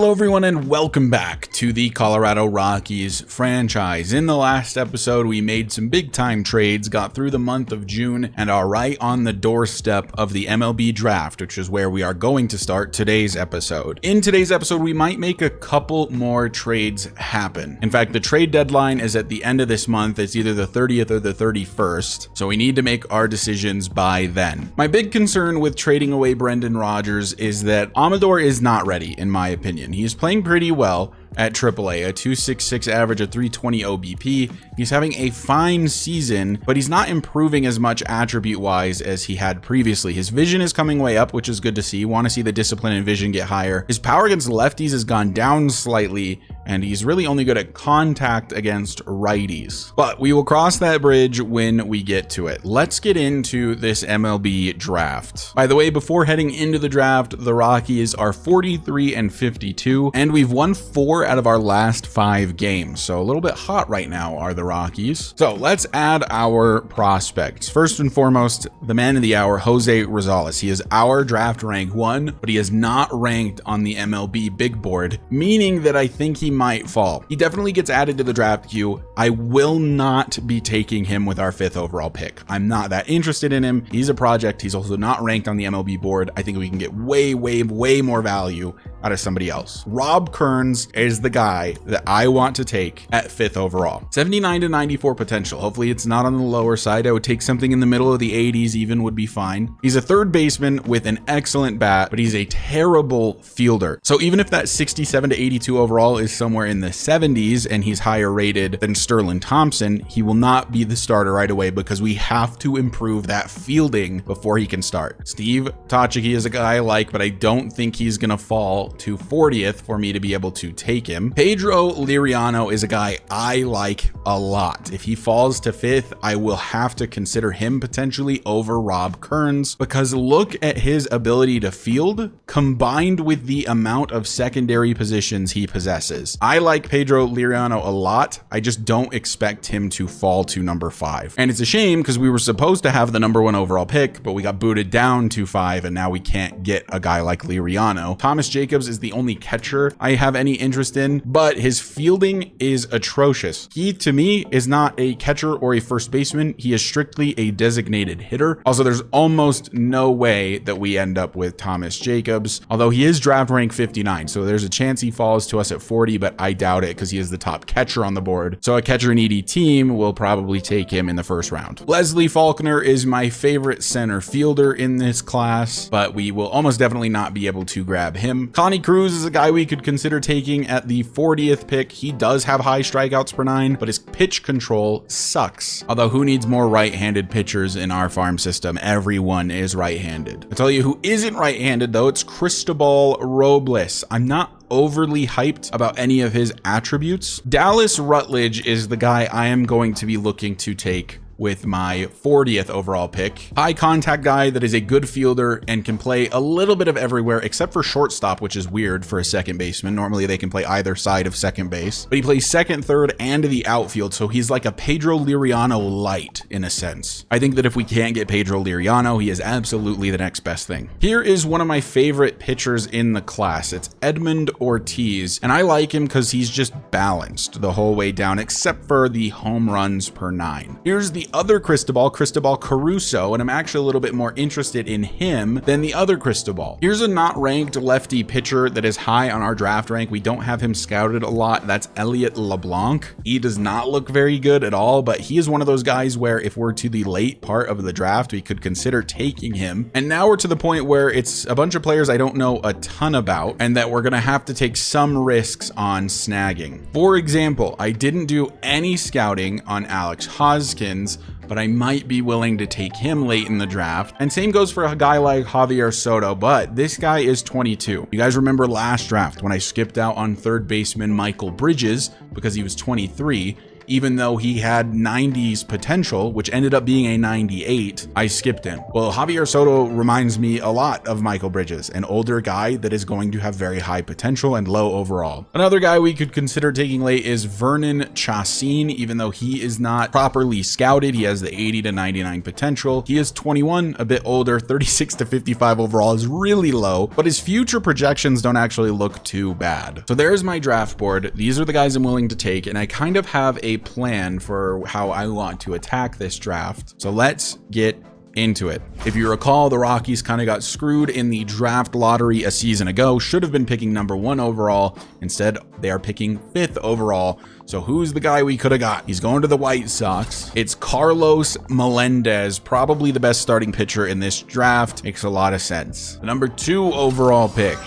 Hello everyone and welcome back to the Colorado Rockies franchise. In the last episode, we made some big time trades, got through the month of June, and are right on the doorstep of the MLB draft, which is where we are going to start today's episode. In today's episode, we might make a couple more trades happen. In fact, the trade deadline is at the end of this month. It's either the 30th or the 31st, so we need to make our decisions by then. My big concern with trading away Brendan Rodgers is that Amador is not ready, in my opinion. He's playing pretty well at AAA, a 266 average, a 320 OBP. He's having a fine season, but he's not improving as much attribute-wise as he had previously. His vision is coming way up, which is good to see. Want to see the discipline and vision get higher. His power against lefties has gone down slightly, and he's really only good at contact against righties. But we will cross that bridge when we get to it. Let's get into this MLB draft. By the way, before heading into the draft, the Rockies are 43-52, and we've won 4 out of our last 5 games. So a little bit hot right now are the Rockies. So let's add our prospects. First and foremost, the man of the hour, Jose Rosales. He is our draft rank 1, but he is not ranked on the MLB big board, meaning that I think he might fall. He definitely gets added to the draft queue. I will not be taking him with our 5th overall pick. I'm not that interested in him. He's a project. He's also not ranked on the MLB board. I think we can get way more value out of somebody else. Rob Kearns is the guy that I want to take at 5th overall. 79 to 94 potential. Hopefully it's not on the lower side. I would take something in the middle of the 80s even would be fine. He's a third baseman with an excellent bat, but he's a terrible fielder. So even if that 67 to 82 overall is somewhere in the 70s and he's higher rated than Sterling Thompson, he will not be the starter right away because we have to improve that fielding before he can start. Steve Tochiki is a guy I like, but I don't think he's going to fall to 40th for me to be able to take him. Pedro Liriano is a guy I like a lot. If he falls to 5th, I will have to consider him potentially over Rob Kearns because look at his ability to field combined with the amount of secondary positions he possesses. I like Pedro Liriano a lot. I just don't expect him to fall to number 5. And it's a shame because we were supposed to have the number 1 overall pick, but we got booted down to 5 and now we can't get a guy like Liriano. Thomas Jacobs is the only catcher I have any interest in, but his fielding is atrocious. He, to me, is not a catcher or a first baseman. He is strictly a designated hitter. Also, there's almost no way that we end up with Thomas Jacobs, although he is draft rank 59, so there's a chance he falls to us at 40, but I doubt it because he is the top catcher on the board. So a catcher needy team will probably take him in the 1st round. Leslie Faulkner is my favorite center fielder in this class, but we will almost definitely not be able to grab him. Connie Cruz is a guy we could consider taking at the 40th pick. He does have high strikeouts per 9, but his pitch control sucks. Although who needs more right-handed pitchers in our farm system? Everyone is right-handed. I'll tell you who isn't right-handed though. It's Cristobal Robles. I'm not overly hyped about any of his attributes. Dallas Rutledge is the guy I am going to be looking to take with my 40th overall pick. High contact guy that is a good fielder and can play a little bit of everywhere except for shortstop, which is weird for a second baseman. Normally they can play either side of second base, but he plays second, third, and the outfield. So he's like a Pedro Liriano light in a sense. I think that if we can't get Pedro Liriano, he is absolutely the next best thing. Here is one of my favorite pitchers in the class. It's Edmund Ortiz, and I like him because he's just balanced the whole way down except for the home runs per 9. Here's the other Cristobal Caruso, and I'm actually a little bit more interested in him than the other Cristobal. Here's a not ranked lefty pitcher that is high on our draft rank. We don't have him scouted a lot. That's Elliot LeBlanc. He does not look very good at all, but he is one of those guys where if we're to the late part of the draft, we could consider taking him. And now we're to the point where it's a bunch of players I don't know a ton about and that we're going to have to take some risks on snagging. For example, I didn't do any scouting on Alex Hoskins, but I might be willing to take him late in the draft. And same goes for a guy like Javier Soto, but this guy is 22. You guys remember last draft when I skipped out on third baseman Michael Bridges because he was 23. even though he had 90s potential, which ended up being a 98, I skipped him. Well, Javier Soto reminds me a lot of Michael Bridges, an older guy that is going to have very high potential and low overall. Another guy we could consider taking late is Vernon Chacin, even though he is not properly scouted. He has the 80 to 99 potential. He is 21, a bit older. 36 to 55 overall is really low, but his future projections don't actually look too bad. So there's my draft board. These are the guys I'm willing to take, and I kind of have a plan for how I want to attack this draft. So let's get into it. If you recall, the Rockies kind of got screwed in the draft lottery a season ago. Should have been picking #1 overall. Instead, they are picking 5th overall. So who's the guy we could have got? He's going to the White Sox. It's Carlos Melendez, probably the best starting pitcher in this draft. Makes a lot of sense. The #2 overall pick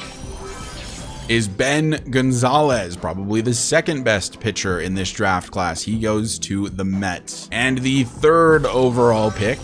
is Ben Gonzalez, probably the 2nd best pitcher in this draft class. He goes to the Mets. And the 3rd overall pick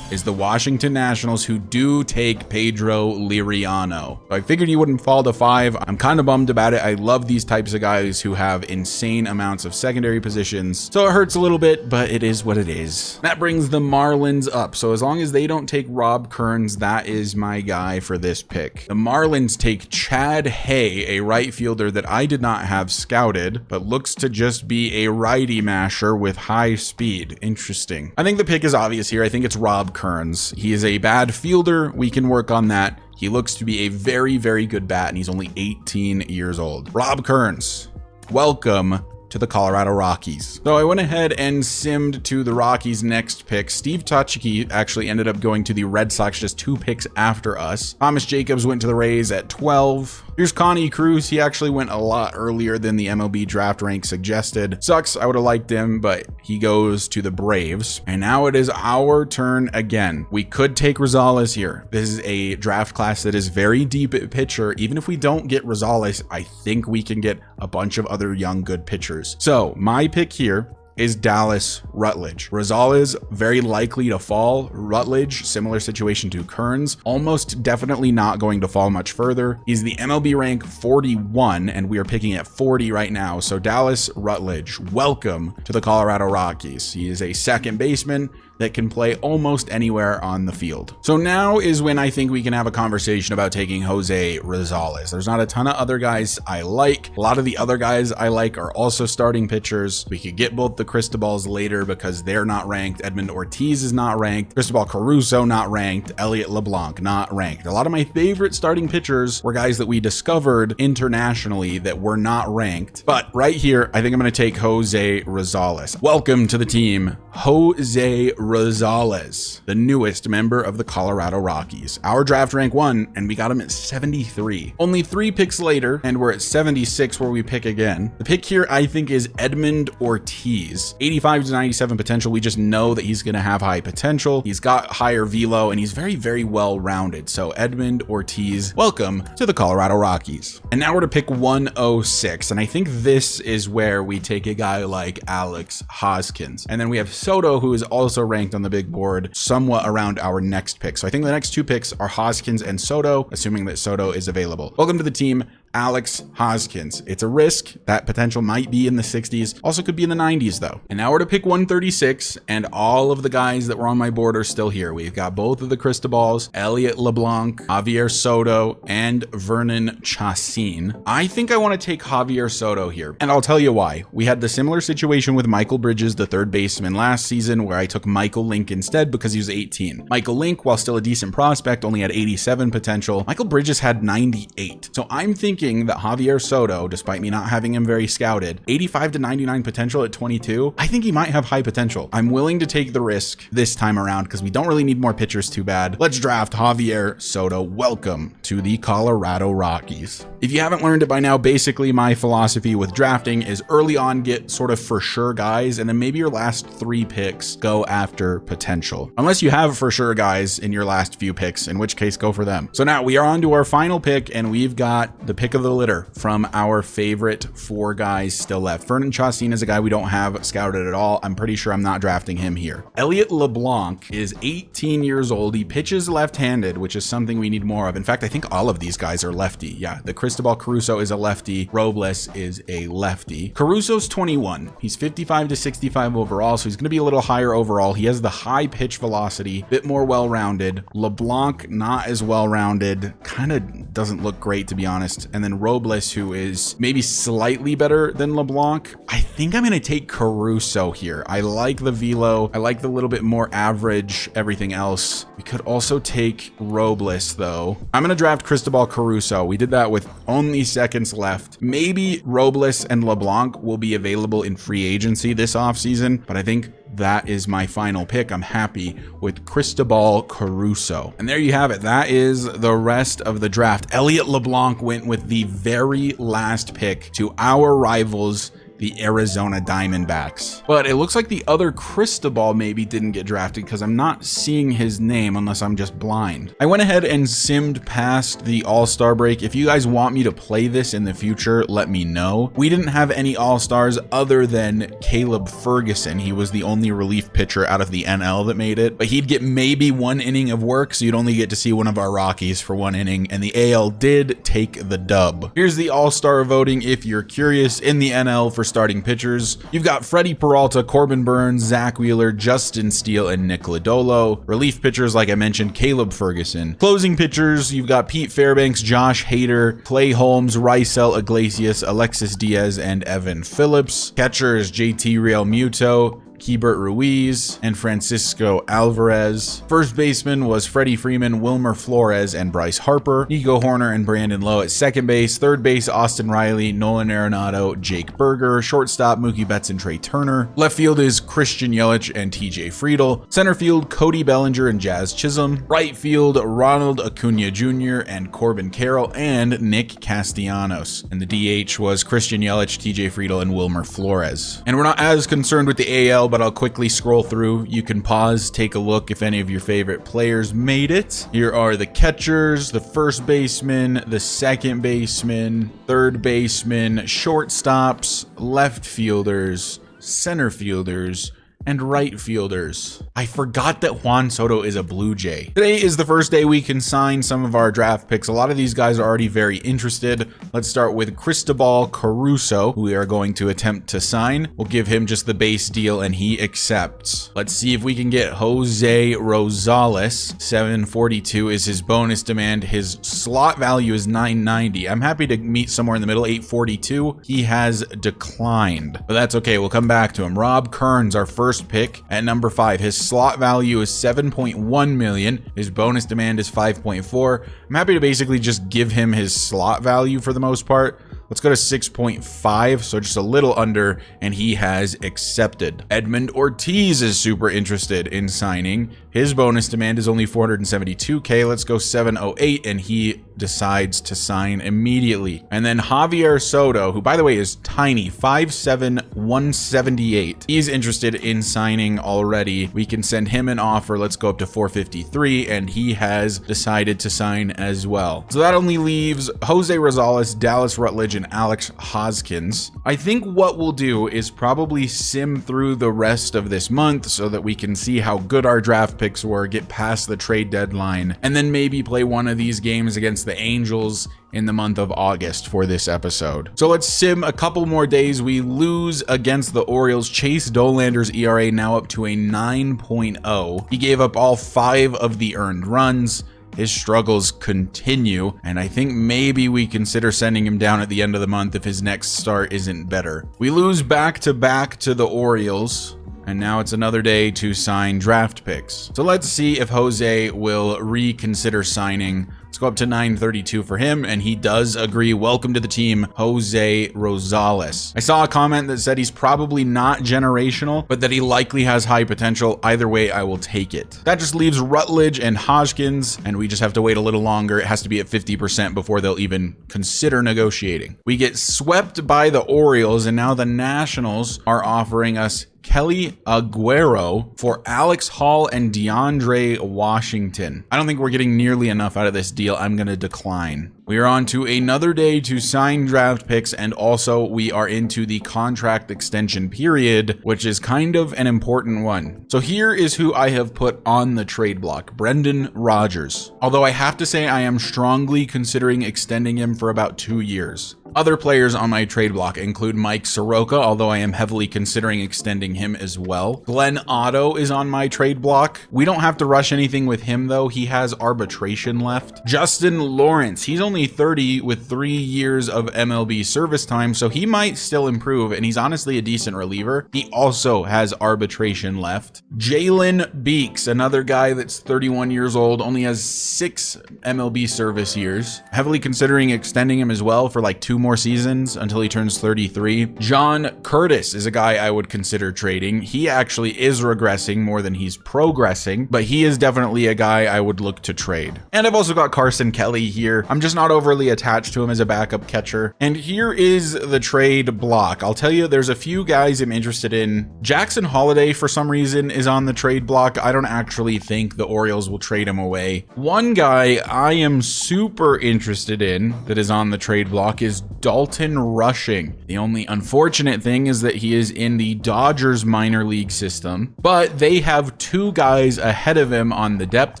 is the Washington Nationals, who do take Pedro Liriano. I figured he wouldn't fall to 5. I'm kind of bummed about it. I love these types of guys who have insane amounts of secondary positions. So it hurts a little bit, but it is what it is. That brings the Marlins up. So as long as they don't take Rob Kearns, that is my guy for this pick. The Marlins take Chad Hay, a right fielder that I did not have scouted, but looks to just be a righty masher with high speed. Interesting. I think the pick is obvious here. I think it's Rob Kearns. He is a bad fielder. We can work on that. He looks to be a very, very good bat, and he's only 18 years old. Rob Kearns, welcome to the Colorado Rockies. So I went ahead and simmed to the Rockies' next pick. Steve Tuchke actually ended up going to the Red Sox just 2 picks after us. Thomas Jacobs went to the Rays at 12. Here's Connie Cruz. He actually went a lot earlier than the MLB draft rank suggested. Sucks, I would have liked him, but he goes to the Braves. And now it is our turn again. We could take Rosales here. This is a draft class that is very deep at pitcher. Even if we don't get Rosales, I think we can get a bunch of other young good pitchers. So my pick here is Dallas Rutledge. Rosales, very likely to fall. Rutledge, similar situation to Kearns, almost definitely not going to fall much further. He's the MLB rank 41, and we are picking at 40 right now. So Dallas Rutledge, welcome to the Colorado Rockies. He is a second baseman that can play almost anywhere on the field. So now is when I think we can have a conversation about taking Jose Rosales. There's not a ton of other guys I like. A lot of the other guys I like are also starting pitchers. We could get both the Cristobals later because they're not ranked. Edmund Ortiz is not ranked. Cristobal Caruso not ranked. Elliot LeBlanc not ranked. A lot of my favorite starting pitchers were guys that we discovered internationally that were not ranked. But right here, I think I'm going to take Jose Rosales. Welcome to the team, Jose Rosales, the newest member of the Colorado Rockies. Our draft rank 1, and we got him at 73. Only 3 picks later, and we're at 76 where we pick again. The pick here, I think, is Edmund Ortiz. 85 to 97 potential. We just know that he's going to have high potential. He's got higher velo, and he's very, very well-rounded. So Edmund Ortiz, welcome to the Colorado Rockies. And now we're to pick 106, and I think this is where we take a guy like Alex Hoskins. And then we have Soto, who is also ranked on the big board somewhat around our next pick. So I think the next 2 picks are Hoskins and Soto, assuming that Soto is available. Welcome to the team, Alex Hoskins. It's a risk. That potential might be in the 60s. Also could be in the 90s though. And now we're to pick 136, and all of the guys that were on my board are still here. We've got both of the Cristobals, Elliot LeBlanc, Javier Soto, and Vernon Chacin. I think I want to take Javier Soto here, and I'll tell you why. We had the similar situation with Michael Bridges, the 3rd baseman last season, where I took Michael Link instead because he was 18. Michael Link, while still a decent prospect, only had 87 potential. Michael Bridges had 98. So I'm thinking that Javier Soto, despite me not having him very scouted, 85 to 99 potential at 22, I think he might have high potential. I'm willing to take the risk this time around because we don't really need more pitchers too bad. Let's draft Javier Soto. Welcome to the Colorado Rockies. If you haven't learned it by now, basically my philosophy with drafting is early on get sort of for sure guys, and then maybe your last 3 picks go after potential. Unless you have for sure guys in your last few picks, in which case go for them. So now we are on to our final pick, and we've got the pick pick of the litter from our favorite 4 guys still left. Ferdinand Chastain is a guy we don't have scouted at all. I'm pretty sure I'm not drafting him here. Elliot LeBlanc is 18 years old. He pitches left-handed, which is something we need more of. In fact, I think all of these guys are lefty. Yeah, the Cristobal Caruso is a lefty. Robles is a lefty. Caruso's 21. He's 55 to 65 overall, so he's going to be a little higher overall. He has the high pitch velocity, bit more well-rounded. LeBlanc, not as well-rounded. Kind of doesn't look great, to be honest. And then Robles, who is maybe slightly better than LeBlanc. I think I'm going to take Caruso here. I like the velo. I like the little bit more average everything else. We could also take Robles, though. I'm going to draft Cristobal Caruso. We did that with only seconds left. Maybe Robles and LeBlanc will be available in free agency this offseason, but I think that is my final pick. I'm happy with Cristobal Caruso. And there you have it. That is the rest of the draft. Elliot LeBlanc went with the very last pick to our rivals, the Arizona Diamondbacks. But it looks like the other Cristobal maybe didn't get drafted because I'm not seeing his name unless I'm just blind. I went ahead and simmed past the All-Star break. If you guys want me to play this in the future, let me know. We didn't have any All-Stars other than Caleb Ferguson. He was the only relief pitcher out of the NL that made it, but he'd get maybe 1 inning of work, so you'd only get to see one of our Rockies for 1 inning, and the AL did take the dub. Here's the All-Star voting if you're curious. In the NL for starting pitchers, you've got Freddie Peralta, Corbin Burns, Zach Wheeler, Justin Steele, and Nick Lodolo. Relief pitchers, like I mentioned, Caleb Ferguson. Closing pitchers, you've got Pete Fairbanks, Josh Hader, Clay Holmes, Rysel Iglesias, Alexis Diaz, and Evan Phillips. Catchers, JT Real Muto, Keibert Ruiz, and Francisco Alvarez. First baseman was Freddie Freeman, Wilmer Flores, and Bryce Harper. Nico Horner and Brandon Lowe at second base. Third base, Austin Riley, Nolan Arenado, Jake Berger. Shortstop, Mookie Betts and Trey Turner. Left field is Christian Yelich and TJ Friedel. Center field, Cody Bellinger and Jazz Chisholm. Right field, Ronald Acuna Jr. and Corbin Carroll and Nick Castellanos. And the DH was Christian Yelich, TJ Friedel, and Wilmer Flores. And we're not as concerned with the AL, but I'll quickly scroll through. You can pause, take a look if any of your favorite players made it. Here are the catchers, the first baseman, the second baseman, third baseman, shortstops, left fielders, center fielders, and right fielders. I forgot that Juan Soto is a Blue Jay. Today is the first day we can sign some of our draft picks. A lot of these guys are already very interested. Let's start with Cristobal Caruso, who we are going to attempt to sign. We'll give him just the base deal and he accepts. Let's see if we can get Jose Rosales. 742 is his bonus demand. His slot value is 990. I'm happy to meet somewhere in the middle, 842. He has declined, but that's okay. We'll come back to him. Rob Kearns, our first pick at number 5. His slot value is 7.1 million. His bonus demand is 5.4. I'm happy to basically just give him his slot value for the most part. Let's go to 6.5, so just a little under, and he has accepted. Edmund Ortiz is super interested in signing. His bonus demand is only 472K. Let's go 708, and he decides to sign immediately. And then Javier Soto, who by the way is tiny, 5'7", 178. He's interested in signing already. We can send him an offer. Let's go up to 453, and he has decided to sign as well. So that only leaves Jose Rosales, Dallas Rutledge, and Alex Hoskins. I think what we'll do is probably sim through the rest of this month so that we can see how good our draft picks were, get past the trade deadline, and then maybe play one of these games against the Angels in the month of August for this episode. So let's sim a couple more days. We lose against the Orioles. Chase Dolander's ERA now up to a 9.0. He gave up all 5 of the earned runs. His struggles continue, and I think maybe we consider sending him down at the end of the month if his next start isn't better. We lose back-to-back to the Orioles, and now it's another day to sign draft picks. So let's see if Jose will reconsider signing. Let's go up to 932 for him, and he does agree. Welcome to the team, Jose Rosales. I saw a comment that said he's probably not generational, but that he likely has high potential. Either way, I will take it. That just leaves Rutledge and Hoskins, and we just have to wait a little longer. It has to be at 50% before they'll even consider negotiating. We get swept by the Orioles, and now the Nationals are offering us Kelly Aguero for Alex Hall and DeAndre Washington. I don't think we're getting nearly enough out of this deal. I'm going to decline. We are on to another day to sign draft picks, and also we are into the contract extension period, which is kind of an important one. So here is who I have put on the trade block: Brendan Rodgers. Although I have to say I am strongly considering extending him for about 2 years. Other players on my trade block include Mike Soroka, although I am heavily considering extending him as well. Glenn Otto is on my trade block. We don't have to rush anything with him though. He has arbitration left. Justin Lawrence, he's only 30 with 3 years of MLB service time, so he might still improve, and he's honestly a decent reliever. He also has arbitration left. Jalen Beeks, another guy that's 31 years old, only has 6 MLB service years. Heavily considering extending him as well for like 2 more seasons until he turns 33. John Curtis is a guy I would consider trading. He actually is regressing more than he's progressing, but he is definitely a guy I would look to trade. And I've also got Carson Kelly here. I'm just not overly attached to him as a backup catcher. And here is the trade block. I'll tell you, there's a few guys I'm interested in. Jackson Holiday, for some reason, is on the trade block. I don't actually think the Orioles will trade him away. One guy I am super interested in that is on the trade block is Dalton Rushing. The only unfortunate thing is that he is in the Dodgers minor league system, but they have 2 guys ahead of him on the depth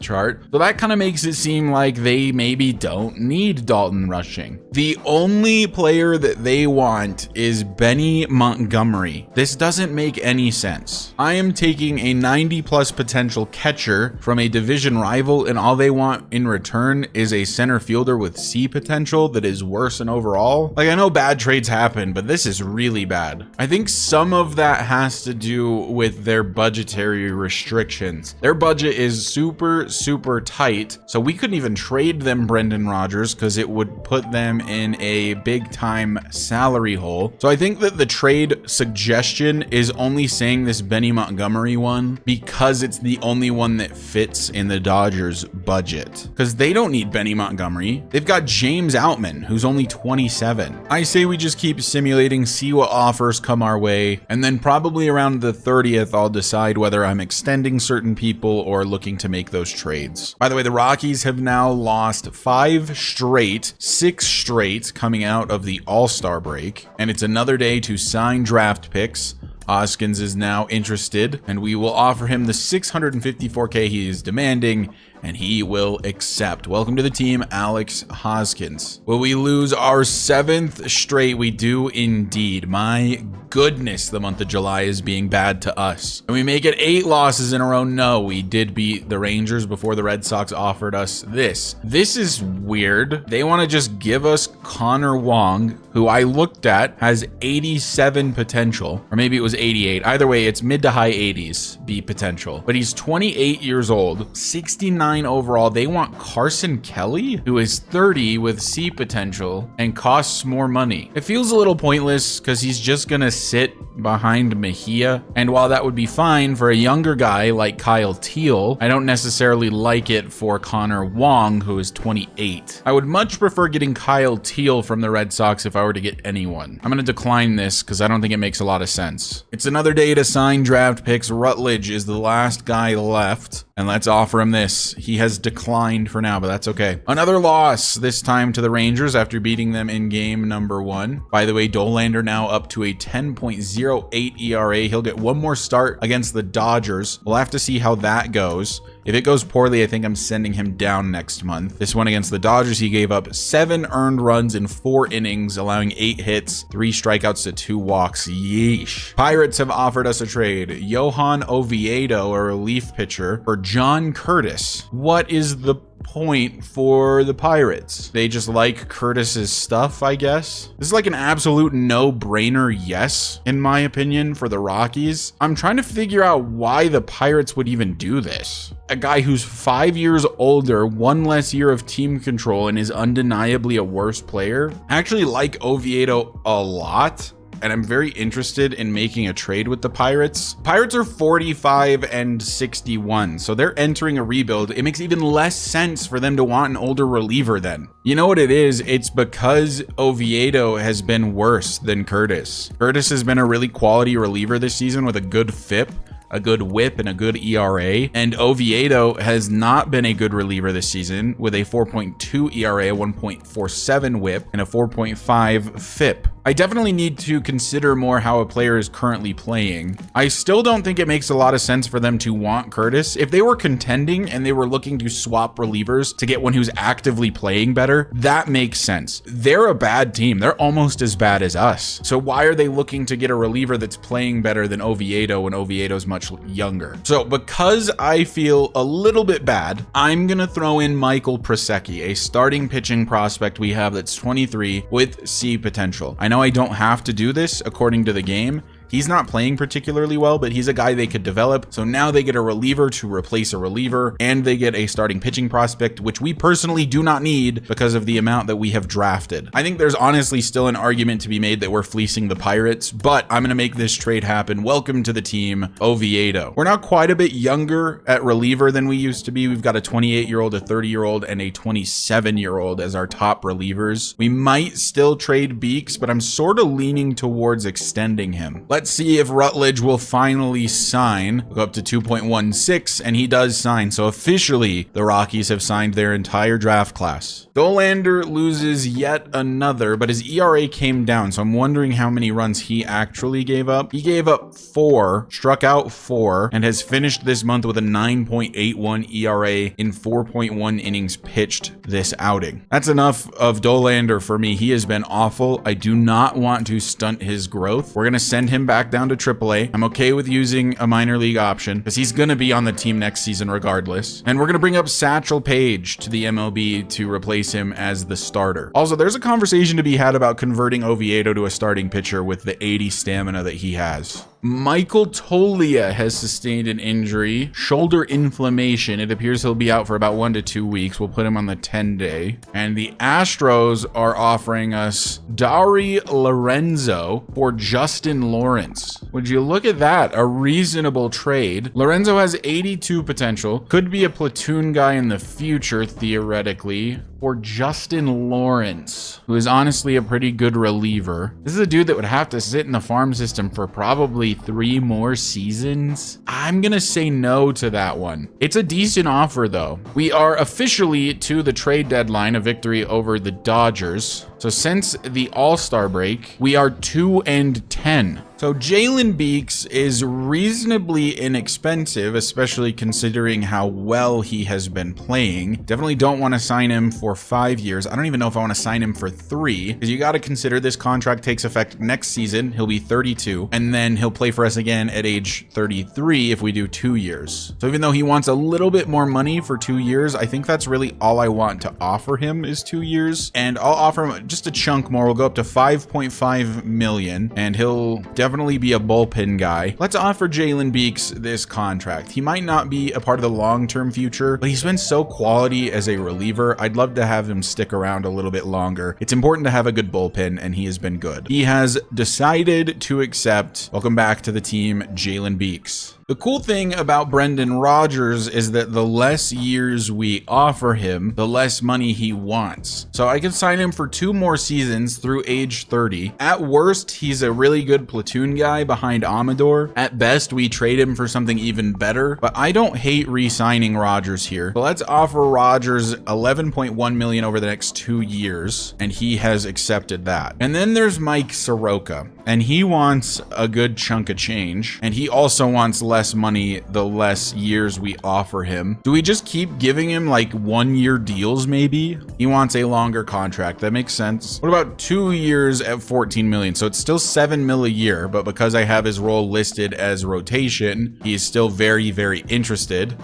chart, so that kind of makes it seem like they maybe don't need Dalton Rushing. The only player that they want is Benny Montgomery. This doesn't make any sense. I am taking a 90+ potential catcher from a division rival, and all they want in return is a center fielder with C potential that is worse than overall. Like, I know bad trades happen, but this is really bad. I think some of that has to do with their budgetary restrictions. Their budget is super tight, so we couldn't even trade them Brendan Rodgers because it would put them in a big time salary hole. So I think that the trade suggestion is only saying this Benny Montgomery one because it's the only one that fits in the Dodgers budget, because they don't need Benny Montgomery. They've got James Outman, who's only 27. I say we just keep simulating, see what offers come our way, and then probably around the 30th, I'll decide whether I'm extending certain people or looking to make those trades. By the way, the Rockies have now lost 6 straight coming out of the All-Star break, and it's another day to sign draft picks. Hoskins is now interested, and we will offer him the $654K he is demanding, and he will accept. Welcome to the team, Alex Hoskins. Will we lose our 7th straight? We do indeed. My goodness, the month of July is being bad to us. And we make it 8 losses in a row. No, we did beat the Rangers before the Red Sox offered us this. This is weird. They want to just give us Connor Wong, who I looked at has 87 potential, or maybe it was 88. Either way, it's mid to high 80s B potential, but he's 28 years old, 69 overall. They want Carson Kelly, who is 30 with C potential and costs more money. It feels a little pointless because he's just gonna sit behind Mejia, and while that would be fine for a younger guy like Kyle Teal, I don't necessarily like it for Connor Wong, who is 28. I would much prefer getting Kyle Teal from the Red Sox if I were to get anyone. I'm gonna decline this because I don't think it makes a lot of sense. It's another day to sign draft picks. Rutledge is the last guy left, and let's offer him this. He has declined for now, but that's okay. Another loss, this time to the Rangers after beating them in game number 1. By the way, Dollander now up to a 10.08 ERA. He'll get one more start against the Dodgers. We'll have to see how that goes. If it goes poorly, I think I'm sending him down next month. This one against the Dodgers, he gave up 7 earned runs in 4 innings, allowing 8 hits, 3 strikeouts to 2 walks. Yeesh. Pirates have offered us a trade. Johan Oviedo, a relief pitcher, for John Curtis. What is the point for the Pirates? They just like Curtis's stuff, I guess. This is like an absolute no-brainer yes, in my opinion, for the Rockies. I'm trying to figure out why the Pirates would even do this. A guy who's 5 years older, 1 less year of team control, and is undeniably a worse player. I actually like Oviedo a lot, and I'm very interested in making a trade with the Pirates. Pirates are 45 and 61, so they're entering a rebuild. It makes even less sense for them to want an older reliever then. You know what it is? It's because Oviedo has been worse than Curtis. Curtis has been a really quality reliever this season with a good FIP. a good whip and a good ERA. And Oviedo has not been a good reliever this season with a 4.2 ERA, 1.47 whip, and a 4.5 FIP. I definitely need to consider more how a player is currently playing. I still don't think it makes a lot of sense for them to want Curtis. If they were contending and they were looking to swap relievers to get one who's actively playing better, that makes sense. They're a bad team. They're almost as bad as us. So why are they looking to get a reliever that's playing better than Oviedo when Oviedo's much younger? So because I feel a little bit bad, I'm going to throw in Michael Prosecki, a starting pitching prospect we have that's 23 with C potential. I know I don't have to do this according to the game. He's not playing particularly well, but he's a guy they could develop. So now they get a reliever to replace a reliever, and they get a starting pitching prospect, which we personally do not need because of the amount that we have drafted. I think there's honestly still an argument to be made that we're fleecing the Pirates, but I'm going to make this trade happen. Welcome to the team, Oviedo. We're now quite a bit younger at reliever than we used to be. We've got a 28-year-old, a 30-year-old, and a 27-year-old as our top relievers. We might still trade Beeks, but I'm sort of leaning towards extending him. Let's see if Rutledge will finally sign. We'll go up to 2.16, and he does sign. So officially, the Rockies have signed their entire draft class. Dollander loses yet another, but his ERA came down, so I'm wondering how many runs he actually gave up. He gave up 4, struck out 4, and has finished this month with a 9.81 ERA in 4.1 innings pitched this outing. That's enough of Dollander for me. He has been awful. I do not want to stunt his growth. We're going to send him back down to AAA. I'm okay with using a minor league option because he's going to be on the team next season regardless. And we're going to bring up Satchel Paige to the MLB to replace him as the starter. Also, there's a conversation to be had about converting Oviedo to a starting pitcher with the 80 stamina that he has. Michael Tolia has sustained an injury, shoulder inflammation. It appears he'll be out for about 1 to 2 weeks. We'll put him on the 10-day. And the Astros are offering us Dari Lorenzo for Justin Lawrence. Would you look at that? A reasonable trade. Lorenzo has 82 potential. Could be a platoon guy in the future, theoretically. For Justin Lawrence, who is honestly a pretty good reliever. This is a dude that would have to sit in the farm system for probably 3 more seasons. I'm gonna say no to that one. It's a decent offer though. We are officially to the trade deadline, a victory over the Dodgers. So since the All-Star break, we are 2-10. So Jalen Beeks is reasonably inexpensive, especially considering how well he has been playing. Definitely don't want to sign him for 5 years. I don't even know if I want to sign him for 3, because you got to consider this contract takes effect next season. He'll be 32, and then he'll play for us again at age 33 if we do 2 years. So even though he wants a little bit more money for 2 years, I think that's really all I want to offer him is 2 years. And I'll offer him just a chunk more. We'll go up to 5.5 million, and he'll definitely be a bullpen guy. Let's offer Jalen Beeks this contract. He might not be a part of the long-term future, but he's been so quality as a reliever. I'd love to have him stick around a little bit longer. It's important to have a good bullpen, and he has been good. He has decided to accept. Welcome back to the team, Jalen Beeks. The cool thing about Brendan Rodgers is that the less years we offer him, the less money he wants. So I can sign him for 2 more seasons through age 30. At worst, he's a really good platoon guy behind Amador. At best, we trade him for something even better, but I don't hate re-signing Rodgers here. So let's offer Rodgers $11.1 million over the next 2 years, and he has accepted that. And then there's Mike Soroka, and he wants a good chunk of change, and he also wants less money the less years we offer him. Do we just keep giving him like 1-year deals maybe? He wants a longer contract. That makes sense. What about 2 years at 14 million? So it's still 7 mil a year, but because I have his role listed as rotation, he is still very, very interested.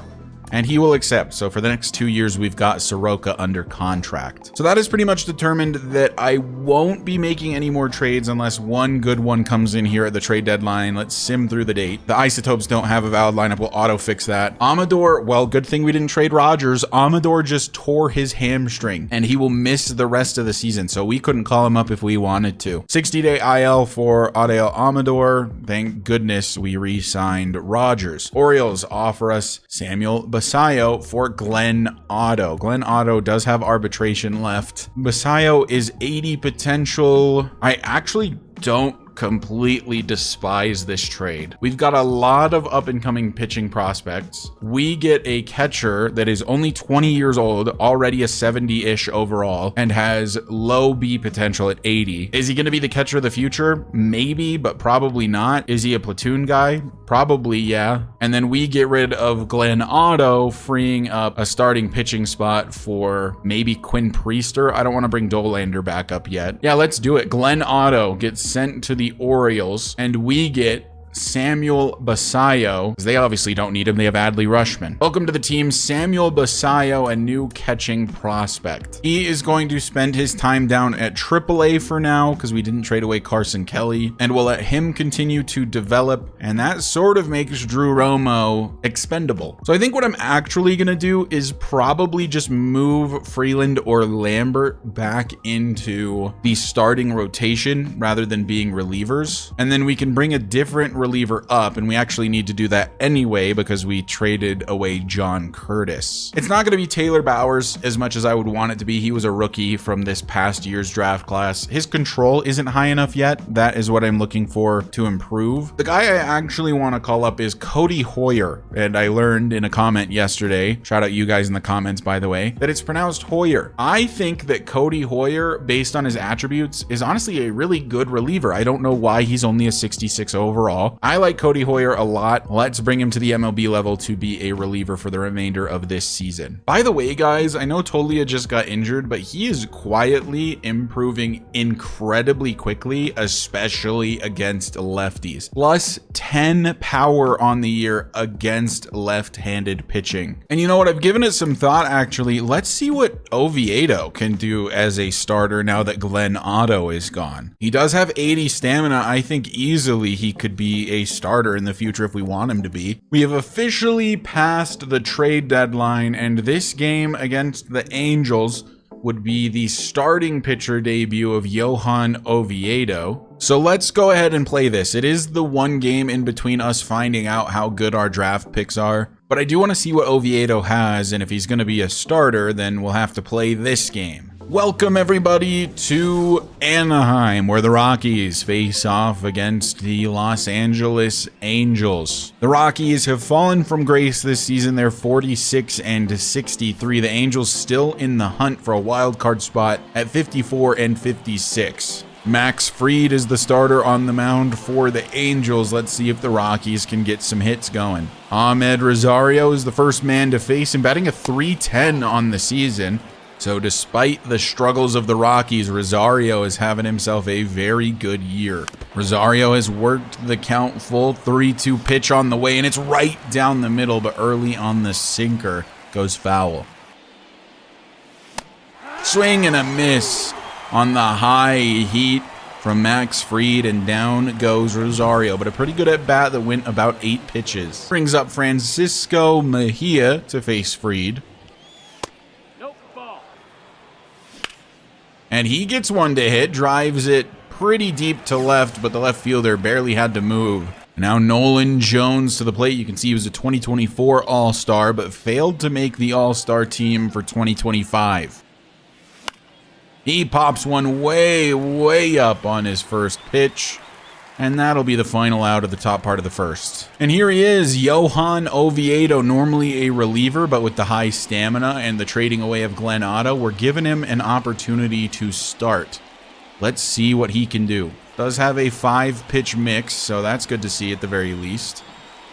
And he will accept. So for the next 2 years, we've got Soroka under contract. So that is pretty much determined that I won't be making any more trades unless one good one comes in here at the trade deadline. Let's sim through the date. The Isotopes don't have a valid lineup. We'll auto fix that. Amador, well, good thing we didn't trade Rodgers. Amador just tore his hamstring and he will miss the rest of the season. So we couldn't call him up if we wanted to. 60-day IL for Adael Amador. Thank goodness we re-signed Rodgers. Orioles offer us Samuel Basayo for Glenn Otto. Glenn Otto does have arbitration left. Basayo is 80 potential. I actually don't completely despise this trade. We've got a lot of up-and-coming pitching prospects. We get a catcher that is only 20 years old, already a 70-ish overall, and has low B potential at 80. Is he going to be the catcher of the future? Maybe, but probably not. Is he a platoon guy? Probably, yeah. And then we get rid of Glenn Otto, freeing up a starting pitching spot for maybe Quinn Priester. I don't want to bring Dolander back up yet. Yeah, let's do it. Glenn Otto gets sent to the Orioles, and we get Samuel Basayo. They obviously don't need him. They have Adley Rushman. Welcome to the team, Samuel Basayo, a new catching prospect. He is going to spend his time down at AAA for now because we didn't trade away Carson Kelly, and we'll let him continue to develop, and that sort of makes Drew Romo expendable. So I think what I'm actually going to do is probably just move Freeland or Lambert back into the starting rotation rather than being relievers, and then we can bring a different reliever up, and we actually need to do that anyway because we traded away John Curtis. It's not going to be Taylor Bowers as much as I would want it to be. He was a rookie from this past year's draft class. His control isn't high enough yet. That is what I'm looking for to improve. The guy I actually want to call up is Cody Hoyer, and I learned in a comment yesterday, shout out you guys in the comments by the way, that it's pronounced Hoyer. I think that Cody Hoyer, based on his attributes, is honestly a really good reliever. I don't know why he's only a 66 overall. I like Cody Hoyer a lot. Let's bring him to the MLB level to be a reliever for the remainder of this season. By the way, guys, I know Tolia just got injured, but he is quietly improving incredibly quickly, especially against lefties. Plus 10 power on the year against left-handed pitching. And you know what? I've given it some thought, actually. Let's see what Oviedo can do as a starter now that Glenn Otto is gone. He does have 80 stamina. I think easily he could be a starter in the future if we want him to be. We have officially passed the trade deadline, and this game against the Angels would be the starting pitcher debut of Johan Oviedo. So let's go ahead and play this. It is the one game in between us finding out how good our draft picks are, but I do want to see what Oviedo has, and if he's going to be a starter, then we'll have to play this game. Welcome everybody to Anaheim, where the Rockies face off against the Los Angeles Angels. The Rockies have fallen from grace this season. They're 46 and 63. The Angels still in the hunt for a wild card spot at 54 and 56. Max Fried is the starter on the mound for the Angels. Let's see if the Rockies can get some hits going. Ahmed Rosario is the first man to face him, batting a .310 on the season. So despite the struggles of the Rockies, Rosario is having himself a very good year. Rosario has worked the count full, 3-2 pitch on the way, and it's right down the middle, but early on the sinker goes foul. Swing and a miss on the high heat from Max Fried, and down goes Rosario, but a pretty good at bat that went about 8 pitches. Brings up Francisco Mejia to face Fried. And he gets one to hit, drives it pretty deep to left, but the left fielder barely had to move. Now Nolan Jones to the plate. You can see he was a 2024 All-Star, but failed to make the All-Star team for 2025. He pops one way up on his first pitch, and that'll be the final out of the top part of the first. And here he is, Johan Oviedo, normally a reliever, but with the high stamina and the trading away of Glenn Otto, we're giving him an opportunity to start. Let's see what he can do. Does have a 5-pitch mix, so that's good to see at the very least.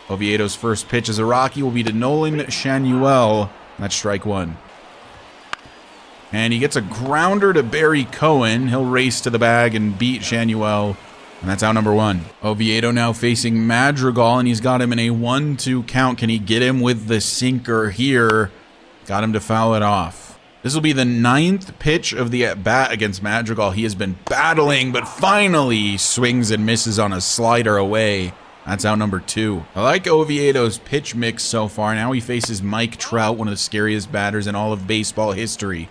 Oviedo's first pitch as a Rocky will be to Nolan Shanuel. That's strike one. And he gets a grounder to Barry Cohen. He'll race to the bag and beat Shanuel. And that's out number one. Oviedo now facing Madrigal, and he's got him in a 1-2 count. Can he get him with the sinker here? Got him to foul it off. This will be the 9th pitch of the at-bat against Madrigal. He has been battling, but finally swings and misses on a slider away. That's out number 2. I like Oviedo's pitch mix so far. Now he faces Mike Trout, one of the scariest batters in all of baseball history.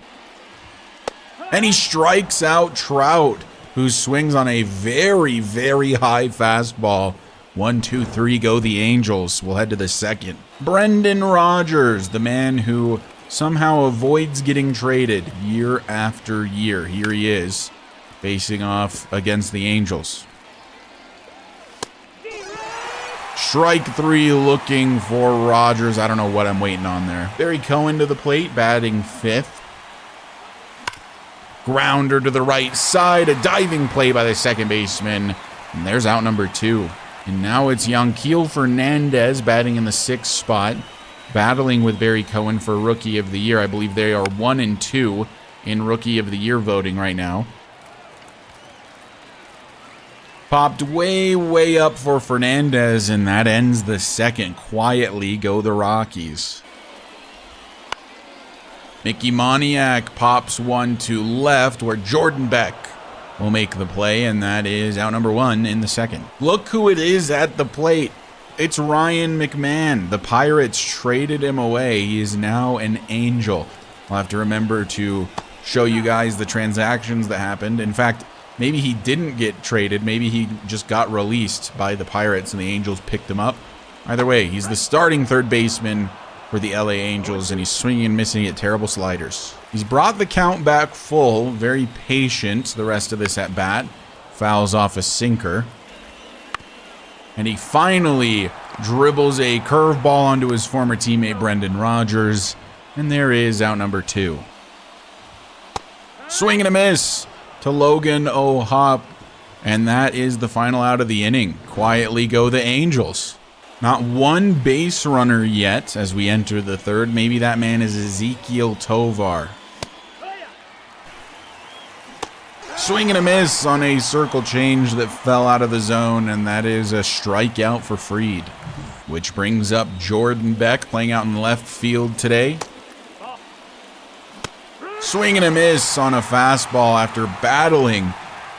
And he strikes out Trout, who swings on a very high fastball. 1, 2, 3 go the Angels. We'll head to the second. Brendan Rodgers, the man who somehow avoids getting traded year after year. Here he is, facing off against the Angels. Strike three looking for Rogers. I don't know what I'm waiting on there. Barry Cohen to the plate, batting fifth. Grounder to the right side. A diving play by the second baseman. And there's out number 2. And now it's Yanquiel Fernandez batting in the 6th spot, battling with Barry Cohen for Rookie of the Year. I believe they are 1 and 2 in Rookie of the Year voting right now. Popped way, way up for Fernandez, and that ends the second. Quietly go the Rockies. Mickey Moniak pops one to left, where Jordan Beck will make the play, and that is out number 1 in the second. Look who it is at the plate. It's Ryan McMahon. The Pirates traded him away. He is now an Angel. I'll have to remember to show you guys the transactions that happened. In fact, maybe he didn't get traded. Maybe he just got released by the Pirates and the Angels picked him up. Either way, he's the starting third baseman for the LA Angels, and he's swinging and missing at terrible sliders. He's brought the count back full, very patient the rest of this at bat. Fouls off a sinker. And he finally dribbles a curveball onto his former teammate Brendan Rodgers. And there is out number 2. Swing and a miss to Logan O'Hoppe. And that is the final out of the inning. Quietly go the Angels. Not one base runner yet as we enter the third. Maybe that man is Ezekiel Tovar. Swing and a miss on a circle change that fell out of the zone, and that is a strikeout for Fried. Which brings up Jordan Beck playing out in left field today. Swing and a miss on a fastball after battling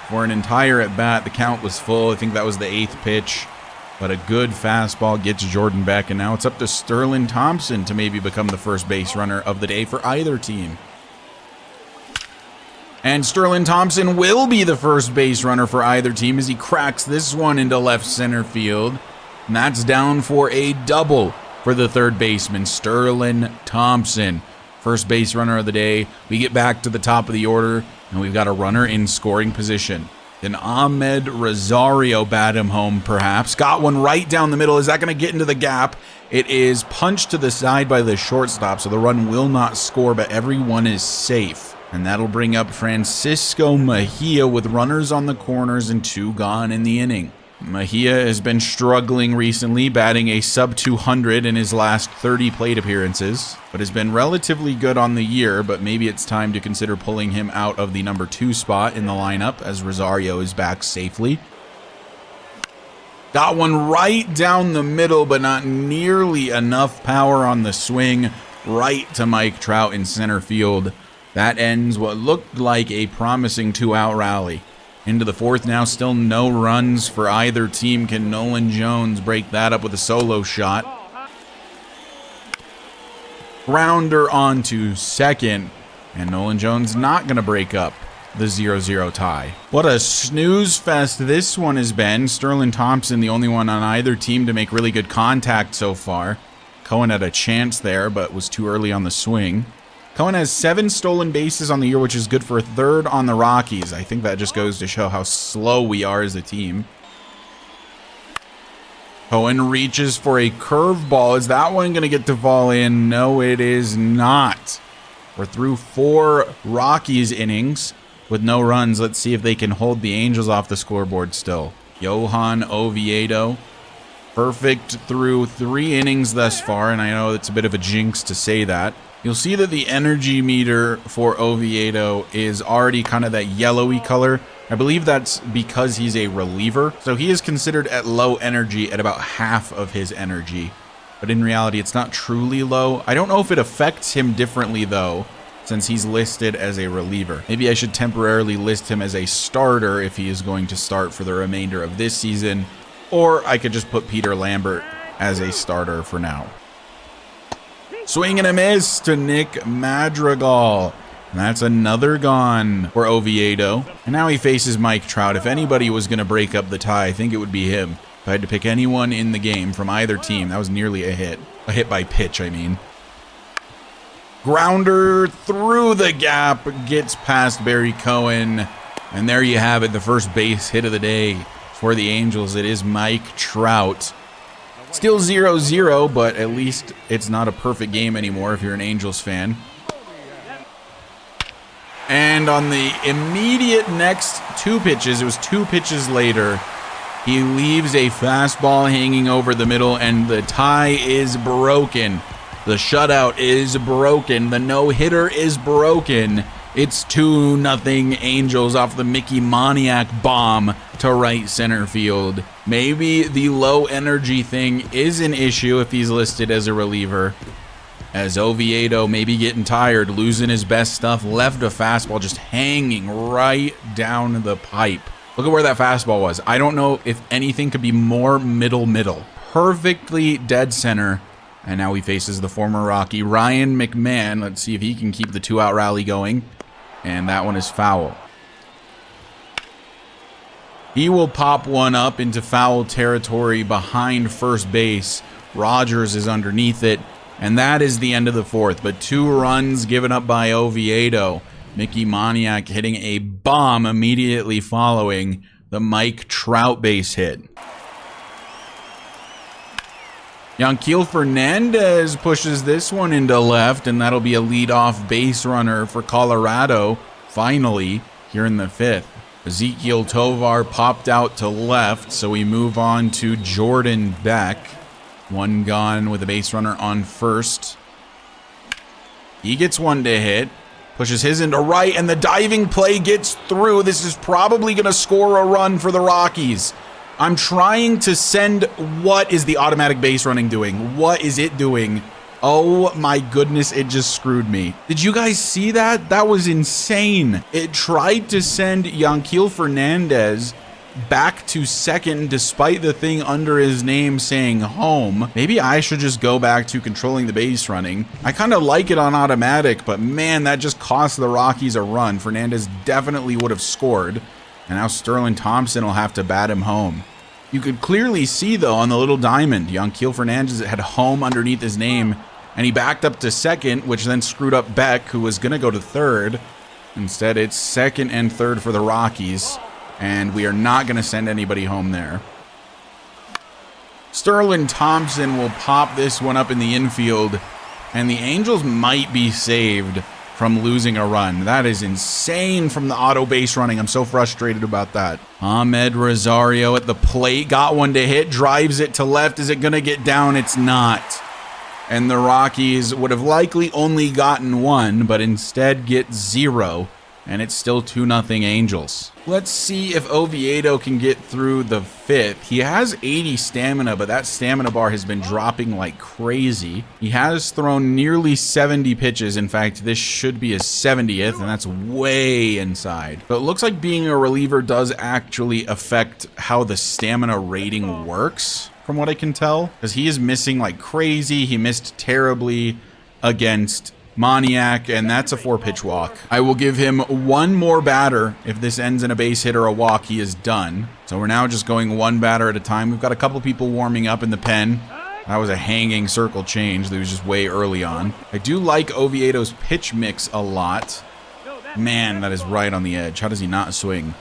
for an entire at-bat. The count was full. I think that was the 8th pitch. But a good fastball gets Jordan Beck, and now it's up to Sterling Thompson to maybe become the first base runner of the day for either team. And Sterling Thompson will be the first base runner for either team as he cracks this one into left center field. And that's down for a double for the third baseman, Sterling Thompson. First base runner of the day. We get back to the top of the order, and we've got a runner in scoring position. Then Ahmed Rosario bat him home, perhaps. Got one right down the middle. Is that going to get into the gap? It is punched to the side by the shortstop, so the run will not score, but everyone is safe. And that'll bring up Francisco Mejia with runners on the corners and 2 gone in the inning. Mejia has been struggling recently, batting a sub-200 in his last 30 plate appearances, but has been relatively good on the year, but maybe it's time to consider pulling him out of the number 2 spot in the lineup as Rosario is back safely. Got one right down the middle, but not nearly enough power on the swing right to Mike Trout in center field. That ends what looked like a promising 2-out rally. Into the fourth now, still no runs for either team. Can Nolan Jones break that up with a solo shot? Grounder on to second, and Nolan Jones not going to break up the 0-0 tie. What a snooze fest this one has been. Sterling Thompson, the only one on either team to make really good contact so far. Cohen had a chance there, but was too early on the swing. Cohen has 7 stolen bases on the year, which is good for a third on the Rockies. I think that just goes to show how slow we are as a team. Cohen reaches for a curveball. Is that one going to get to fall in? No, it is not. We're through 4 Rockies innings with no runs. Let's see if they can hold the Angels off the scoreboard still. Johan Oviedo, perfect through 3 innings thus far, and I know it's a bit of a jinx to say that. You'll see that the energy meter for Oviedo is already kind of that yellowy color. I believe that's because he's a reliever. So he is considered at low energy at about half of his energy. But in reality, it's not truly low. I don't know if it affects him differently, though, since he's listed as a reliever. Maybe I should temporarily list him as a starter if he is going to start for the remainder of this season. Or I could just put Peter Lambert as a starter for now. Swing and a miss to Nick Madrigal. And that's another gone for Oviedo. And now he faces Mike Trout. If anybody was going to break up the tie, I think it would be him. If I had to pick anyone in the game from either team, that was nearly a hit. A hit by pitch, I mean. Grounder through the gap, gets past Barry Cohen. And there you have it, the first base hit of the day for the Angels. It is Mike Trout. Still 0-0, but at least it's not a perfect game anymore if you're an Angels fan. And on the immediate next 2 pitches, it was 2 pitches later, he leaves a fastball hanging over the middle, and the tie is broken. The shutout is broken. The no-hitter is broken. It's 2-0 Angels off the Mickey Moniak bomb to right center field. Maybe the low energy thing is an issue if he's listed as a reliever, as Oviedo may be getting tired, losing his best stuff, left a fastball just hanging right down the pipe. Look at where that fastball was. I don't know if anything could be more middle. Perfectly dead center. And now he faces the former Rocky, Ryan McMahon. Let's see if he can keep the 2-out rally going. And that one is foul. He will pop one up into foul territory behind first base. Rogers is underneath it. And that is the end of the 4th. But 2 runs given up by Oviedo. Mickey Moniak hitting a bomb immediately following the Mike Trout base hit. Yanquiel Fernandez pushes this one into left, and that'll be a leadoff base runner for Colorado, finally, here in the 5th. Ezekiel Tovar popped out to left, so we move on to Jordan Beck. 1 gone with a base runner on first. He gets one to hit. Pushes his into right, and the diving play gets through. This is probably going to score a run for the Rockies. I'm trying to send... What is the automatic base running doing? What is it doing? Oh my goodness, it just screwed me. Did you guys see that? That was insane. It tried to send Yanquiel Fernandez back to second despite the thing under his name saying home. Maybe I should just go back to controlling the base running. I kind of like it on automatic, but man, that just cost the Rockies a run. Fernandez definitely would have scored, and now Sterling Thompson will have to bat him home. You could clearly see though on the little diamond, Yanquiel Fernandez had home underneath his name, and he backed up to second, which then screwed up Beck, who was gonna go to third. Instead, it's second and third for the Rockies. And we are not going to send anybody home there. Sterling Thompson will pop this one up in the infield. And the Angels might be saved from losing a run. That is insane from the auto base running. I'm so frustrated about that. Ahmed Rosario at the plate. Got one to hit. Drives it to left. Is it going to get down? It's not. And the Rockies would have likely only gotten 1, but instead get 0. And it's still 2-0 Angels. Let's see if Oviedo can get through the 5th. He has 80 stamina, but that stamina bar has been dropping like crazy. He has thrown nearly 70 pitches. In fact, this should be his 70th, and that's way inside. But it looks like being a reliever does actually affect how the stamina rating works, from what I can tell. Because he is missing like crazy. He missed terribly against Moniak, and that's a 4-pitch walk. I will give him 1 more batter. If this ends in a base hit or a walk, he is done. So we're now just going 1 batter at a time. We've got a couple people warming up in the pen. That was a hanging circle change that was just way early on. I do like Oviedo's pitch mix a lot. Man, that is right on the edge. How does he not swing?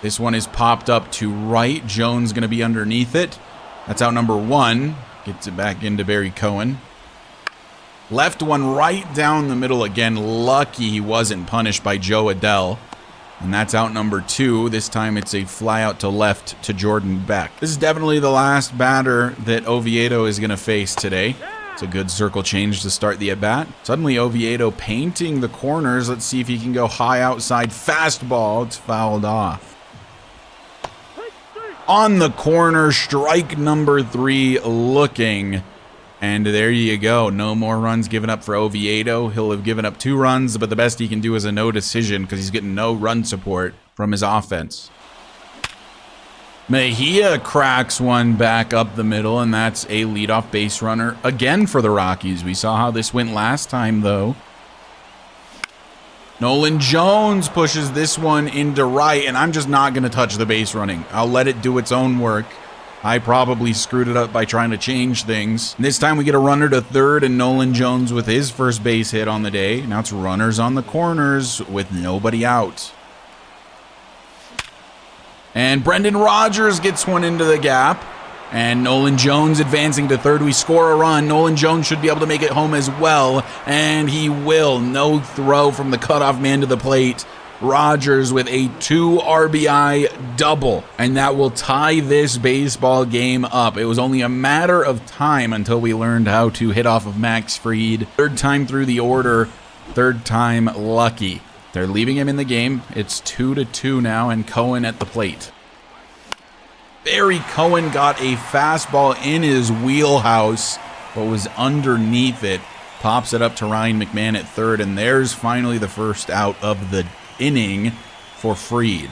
This one is popped up to right. Jones going to be underneath it. That's out number 1. Gets it back into Barry Cohen. Left one right down the middle again. Lucky he wasn't punished by Joe Adell. And that's out number 2. This time it's a fly out to left to Jordan Beck. This is definitely the last batter that Oviedo is going to face today. It's a good circle change to start the at-bat. Suddenly Oviedo painting the corners. Let's see if he can go high outside fastball. It's fouled off. On the corner, strike number 3 looking. And there you go. No more runs given up for Oviedo. He'll have given up 2 runs, but the best he can do is a no decision because he's getting no run support from his offense. Mejia cracks one back up the middle, and that's a leadoff base runner again for the Rockies. We saw how this went last time, though. Nolan Jones pushes this one into right, and I'm just not going to touch the base running. I'll let it do its own work. I probably screwed it up by trying to change things. This time we get a runner to third, and Nolan Jones with his first base hit on the day. Now it's runners on the corners with nobody out. And Brendan Rodgers gets one into the gap. And Nolan Jones advancing to third. We score a run. Nolan Jones should be able to make it home as well. And he will. No throw from the cutoff man to the plate. Rogers with a 2 RBI double. And that will tie this baseball game up. It was only a matter of time until we learned how to hit off of Max Fried. Third time through the order. Third time lucky. They're leaving him in the game. It's 2-2 now, and Cohen at the plate. Barry Cohen got a fastball in his wheelhouse, but was underneath it. Pops it up to Ryan McMahon at third, and there's finally the first out of the inning for Fried.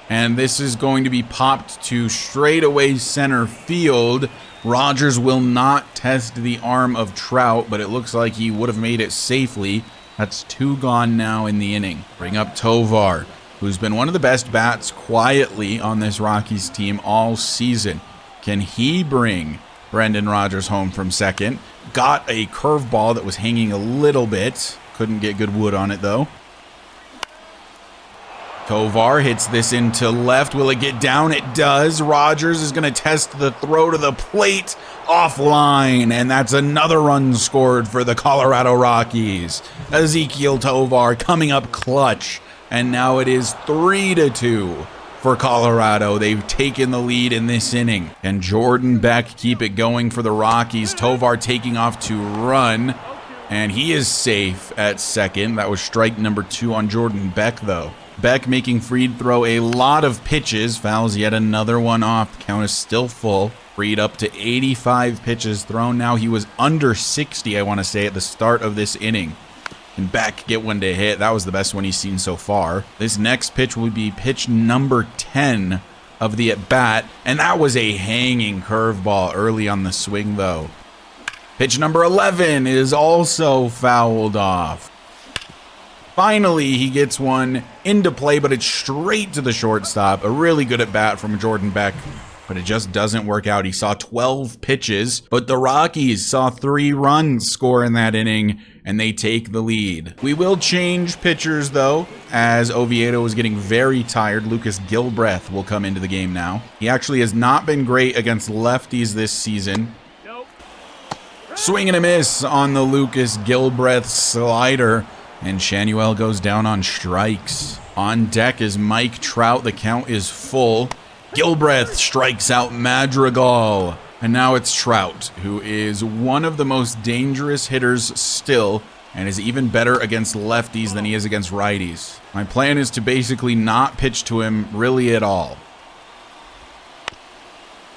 And this is going to be popped to straightaway center field. Rogers will not test the arm of Trout, but it looks like he would have made it safely. That's 2 gone now in the inning. Bring up Tovar, who's been one of the best bats quietly on this Rockies team all season. Can he bring Brendan Rodgers home from second? Got a curveball that was hanging a little bit. Couldn't get good wood on it, though. Tovar hits this into left. Will it get down? It does. Rogers is going to test the throw to the plate offline, and that's another run scored for the Colorado Rockies. Ezequiel Tovar coming up clutch, and now it is 3-2 for Colorado. They've taken the lead in this inning, and Jordan Beck keep it going for the Rockies. Tovar taking off to run, and he is safe at second. That was strike number 2 on Jordan Beck, though. Beck making Fried throw a lot of pitches. Fouls yet another one off. Count is still full. Fried up to 85 pitches thrown. Now he was under 60, I want to say, at the start of this inning. And Beck get one to hit. That was the best one he's seen so far. This next pitch will be pitch number 10 of the at-bat. And that was a hanging curveball early on the swing, though. Pitch number 11 is also fouled off. Finally, he gets one into play, but it's straight to the shortstop. A really good at-bat from Jordan Beck, but it just doesn't work out. He saw 12 pitches, but the Rockies saw 3 runs score in that inning, and they take the lead. We will change pitchers, though, as Oviedo is getting very tired. Lucas Gilbreth will come into the game now. He actually has not been great against lefties this season. Swing and a miss on the Lucas Gilbreth slider. And Shanuel goes down on strikes. On deck is Mike Trout. The count is full. Gilbreth strikes out Madrigal. And now it's Trout, who is one of the most dangerous hitters still, and is even better against lefties than he is against righties. My plan is to basically not pitch to him really at all.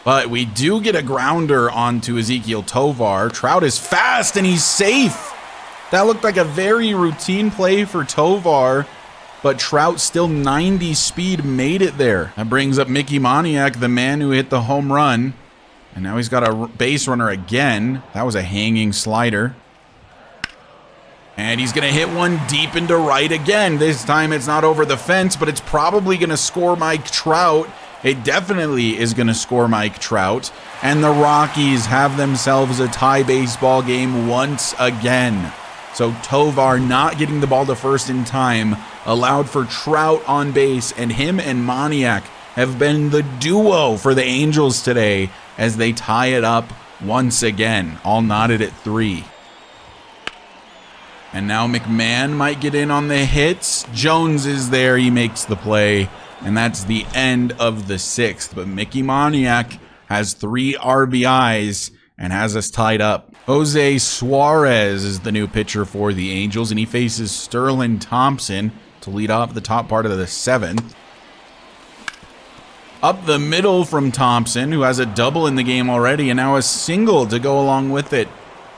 But we do get a grounder onto Ezequiel Tovar. Trout is fast and he's safe. That looked like a very routine play for Tovar, but Trout still 90 speed made it there. That brings up Mickey Moniak, the man who hit the home run. And now he's got a base runner again. That was a hanging slider. And he's going to hit one deep into right again. This time it's not over the fence, but it's probably going to score Mike Trout. It definitely is going to score Mike Trout. And the Rockies have themselves a tie baseball game once again. So Tovar not getting the ball to first in time allowed for Trout on base, and him and Moniak have been the duo for the Angels today as they tie it up once again, all knotted at 3. And now McMahon might get in on the hits. Jones is there, he makes the play, and that's the end of the 6th. But Mickey Moniak has 3 RBIs and has us tied up. Jose Suarez is the new pitcher for the Angels, and he faces Sterling Thompson to lead off the top part of the 7th. Up the middle from Thompson, who has a double in the game already, and now a single to go along with it.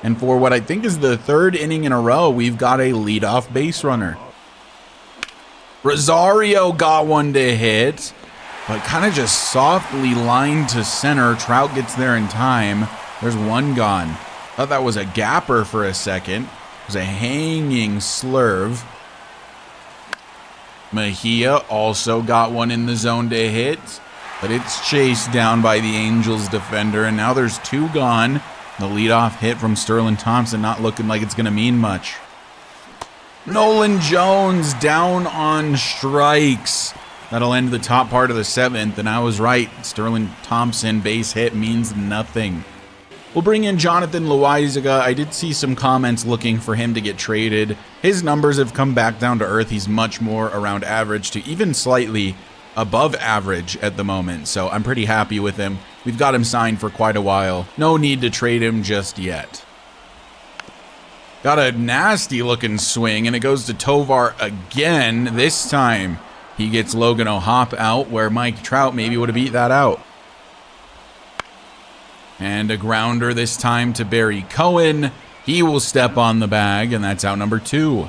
And for what I think is the 3rd inning in a row, we've got a leadoff base runner. Rosario got one to hit, but kind of just softly lined to center. Trout gets there in time. There's one gone. Thought that was a gapper for a second. It was a hanging slurve. Mejia also got one in the zone to hit, but it's chased down by the Angels defender, and now there's 2 gone. The leadoff hit from Sterling Thompson not looking like it's going to mean much. Nolan Jones down on strikes. That'll end the top part of the 7th, and I was right. Sterling Thompson base hit means nothing. We'll bring in Jonathan Loaizaga. I did see some comments looking for him to get traded. His numbers have come back down to earth. He's much more around average to even slightly above average at the moment, so I'm pretty happy with him. We've got him signed for quite a while. No need to trade him just yet. Got a nasty looking swing, and it goes to Tovar again. This time he gets Logan O'Hoppe out, where Mike Trout maybe would have beat that out. And a grounder this time to Barry Cohen. He will step on the bag, and that's out number 2.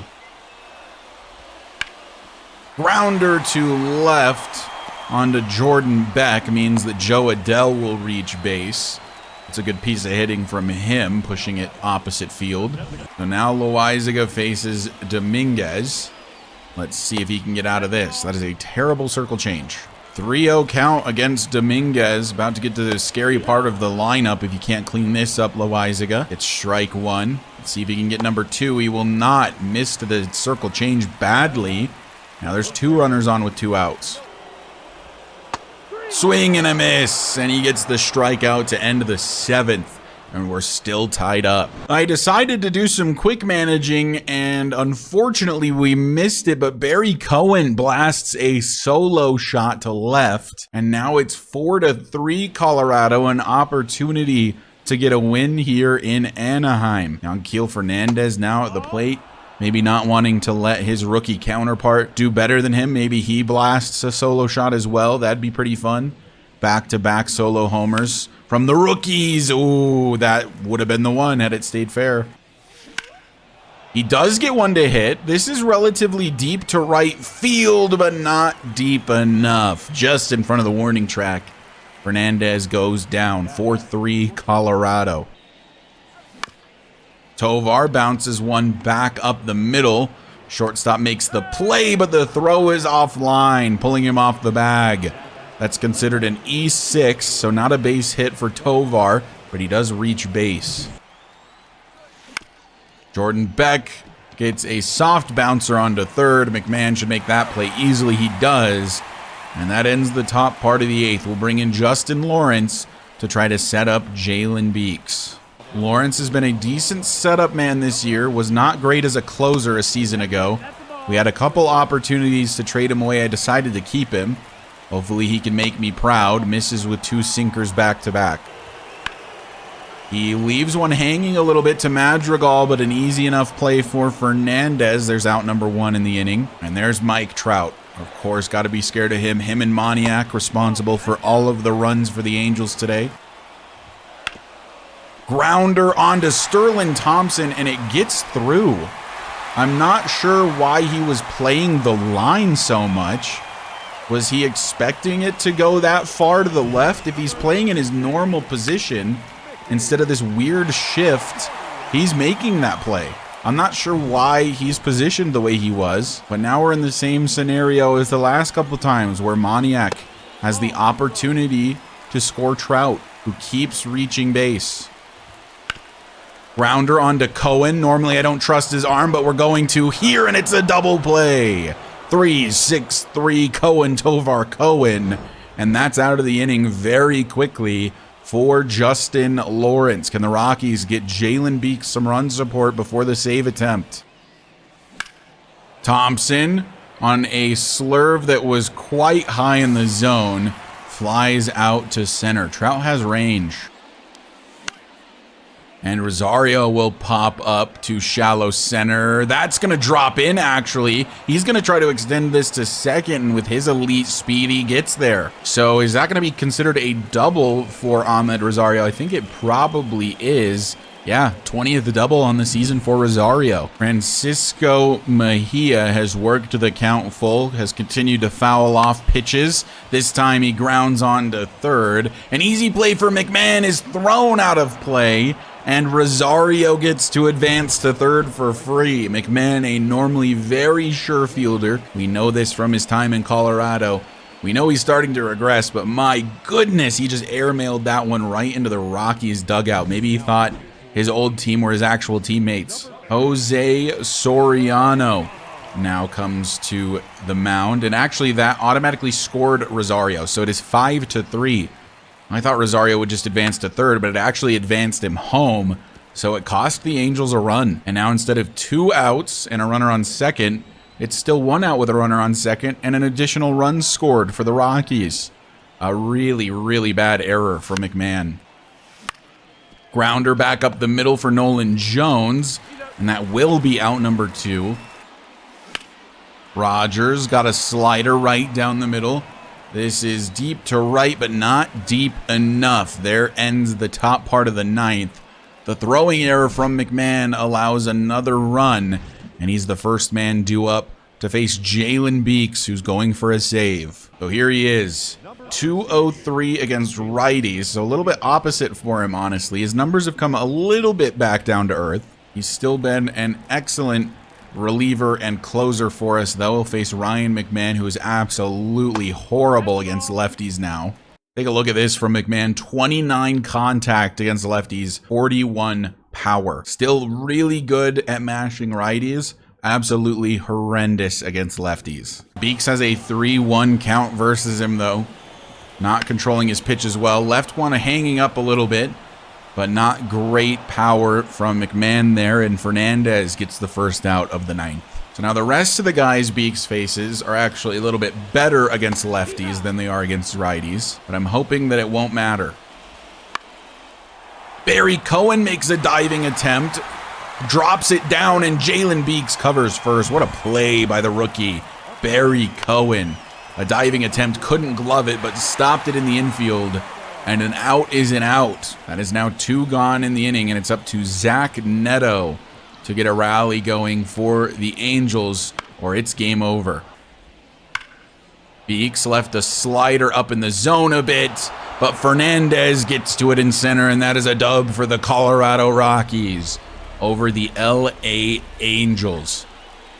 Grounder to left onto Jordan Beck means that Joe Adell will reach base. It's a good piece of hitting from him, pushing it opposite field. So now Loaizaga faces Dominguez. Let's see if he can get out of this. That is a terrible circle change. 3-0 count against Dominguez. About to get to the scary part of the lineup if you can't clean this up, Loaizaga. It's strike 1. Let's see if he can get number 2. He will not. Missed the circle change badly. Now there's 2 runners on with 2 outs. Swing and a miss, and he gets the strikeout to end the 7th, and we're still tied up. I decided to do some quick managing, and unfortunately we missed it, but Barry Cohen blasts a solo shot to left, and now it's 4-3 Colorado, an opportunity to get a win here in Anaheim. Now Keel Fernandez now at the plate. Maybe not wanting to let his rookie counterpart do better than him. Maybe he blasts a solo shot as well. That'd be pretty fun. Back-to-back solo homers from the Rockies. Ooh, that would have been the one had it stayed fair. He does get one to hit. This is relatively deep to right field, but not deep enough. Just in front of the warning track. Fernandez goes down. 4-3 Colorado. Tovar bounces one back up the middle. Shortstop makes the play, but the throw is offline, pulling him off the bag. That's considered an E6, so not a base hit for Tovar, but he does reach base. Jordan Beck gets a soft bouncer onto third. McMahon should make that play easily. He does. And that ends the top part of the 8th. We'll bring in Justin Lawrence to try to set up Jalen Beeks. Lawrence has been a decent setup man this year, was not great as a closer a season ago. We had a couple opportunities to trade him away. I decided to keep him. Hopefully he can make me proud. Misses with 2 sinkers back to back. He leaves one hanging a little bit to Madrigal, but an easy enough play for Fernandez. There's out number 1 in the inning. And there's Mike Trout. Of course, got to be scared of him. Him and Moniak responsible for all of the runs for the Angels today. Grounder onto Sterling Thompson, and it gets through. I'm not sure why he was playing the line so much. Was he expecting it to go that far to the left? If he's playing in his normal position instead of this weird shift, he's making that play. I'm not sure why he's positioned the way he was, but now we're in the same scenario as the last couple times where Moniak has the opportunity to score Trout, who keeps reaching base. Grounder onto Cohen. Normally I don't trust his arm, but we're going to here, and it's a double play. 3-6-3 Cohen, Tovar, Cohen. And that's out of the inning very quickly for Justin Lawrence. Can the Rockies get Jalen Beeks some run support before the save attempt? Thompson on a slurve that was quite high in the zone. Flies out to center. Trout has range. And Rosario will pop up to shallow center. That's going to drop in, actually. He's going to try to extend this to second, and with his elite speed, he gets there. So is that going to be considered a double for Ahmed Rosario? I think it probably is. Yeah, 20th double on the season for Rosario. Francisco Mejia has worked the count full, has continued to foul off pitches. This time he grounds on to third. An easy play for McMahon is thrown out of play, and Rosario gets to advance to third for free. McMahon, a normally very sure fielder. We know this from his time in Colorado. We know he's starting to regress, but my goodness, he just airmailed that one right into the Rockies dugout. Maybe he thought his old team were his actual teammates. Jose Soriano now comes to the mound, and actually that automatically scored Rosario, so it is 5-3. I thought Rosario would just advance to third, but it actually advanced him home, so it cost the Angels a run. And now instead of 2 outs and a runner on second, it's still 1 out with a runner on second and an additional run scored for the Rockies. A really, really bad error from McMahon. Grounder back up the middle for Nolan Jones, and that will be out number 2. Rogers got a slider right down the middle. This is deep to right, but not deep enough. There ends the top part of the 9th. The throwing error from McMahon allows another run, and he's the first man due up to face Jalen Beeks, who's going for a save. So here he is. 203 against righties, so a little bit opposite for him, honestly. His numbers have come a little bit back down to earth. He's still been an excellent reliever and closer for us, though. He'll face Ryan McMahon, who is absolutely horrible against lefties now. Take a look at this from McMahon. 29 contact against lefties, 41 power. Still really good at mashing righties. Absolutely horrendous against lefties. Beeks has a 3-1 count versus him, though. Not controlling his pitch as well. Left one hanging up a little bit, but not great power from McMahon there, and Fernandez gets the first out of the 9th. So now the rest of the guys Beeks faces are actually a little bit better against lefties than they are against righties, but I'm hoping that it won't matter. Barry Cohen makes a diving attempt, drops it down, and Jalen Beeks covers first. What a play by the rookie, Barry Cohen. A diving attempt, couldn't glove it, but stopped it in the infield. And an out is an out. That is now 2 gone in the inning, and it's up to Zach Neto to get a rally going for the Angels, or it's game over. Beeks left a slider up in the zone a bit, but Fernandez gets to it in center, and that is a dub for the Colorado Rockies over the LA Angels.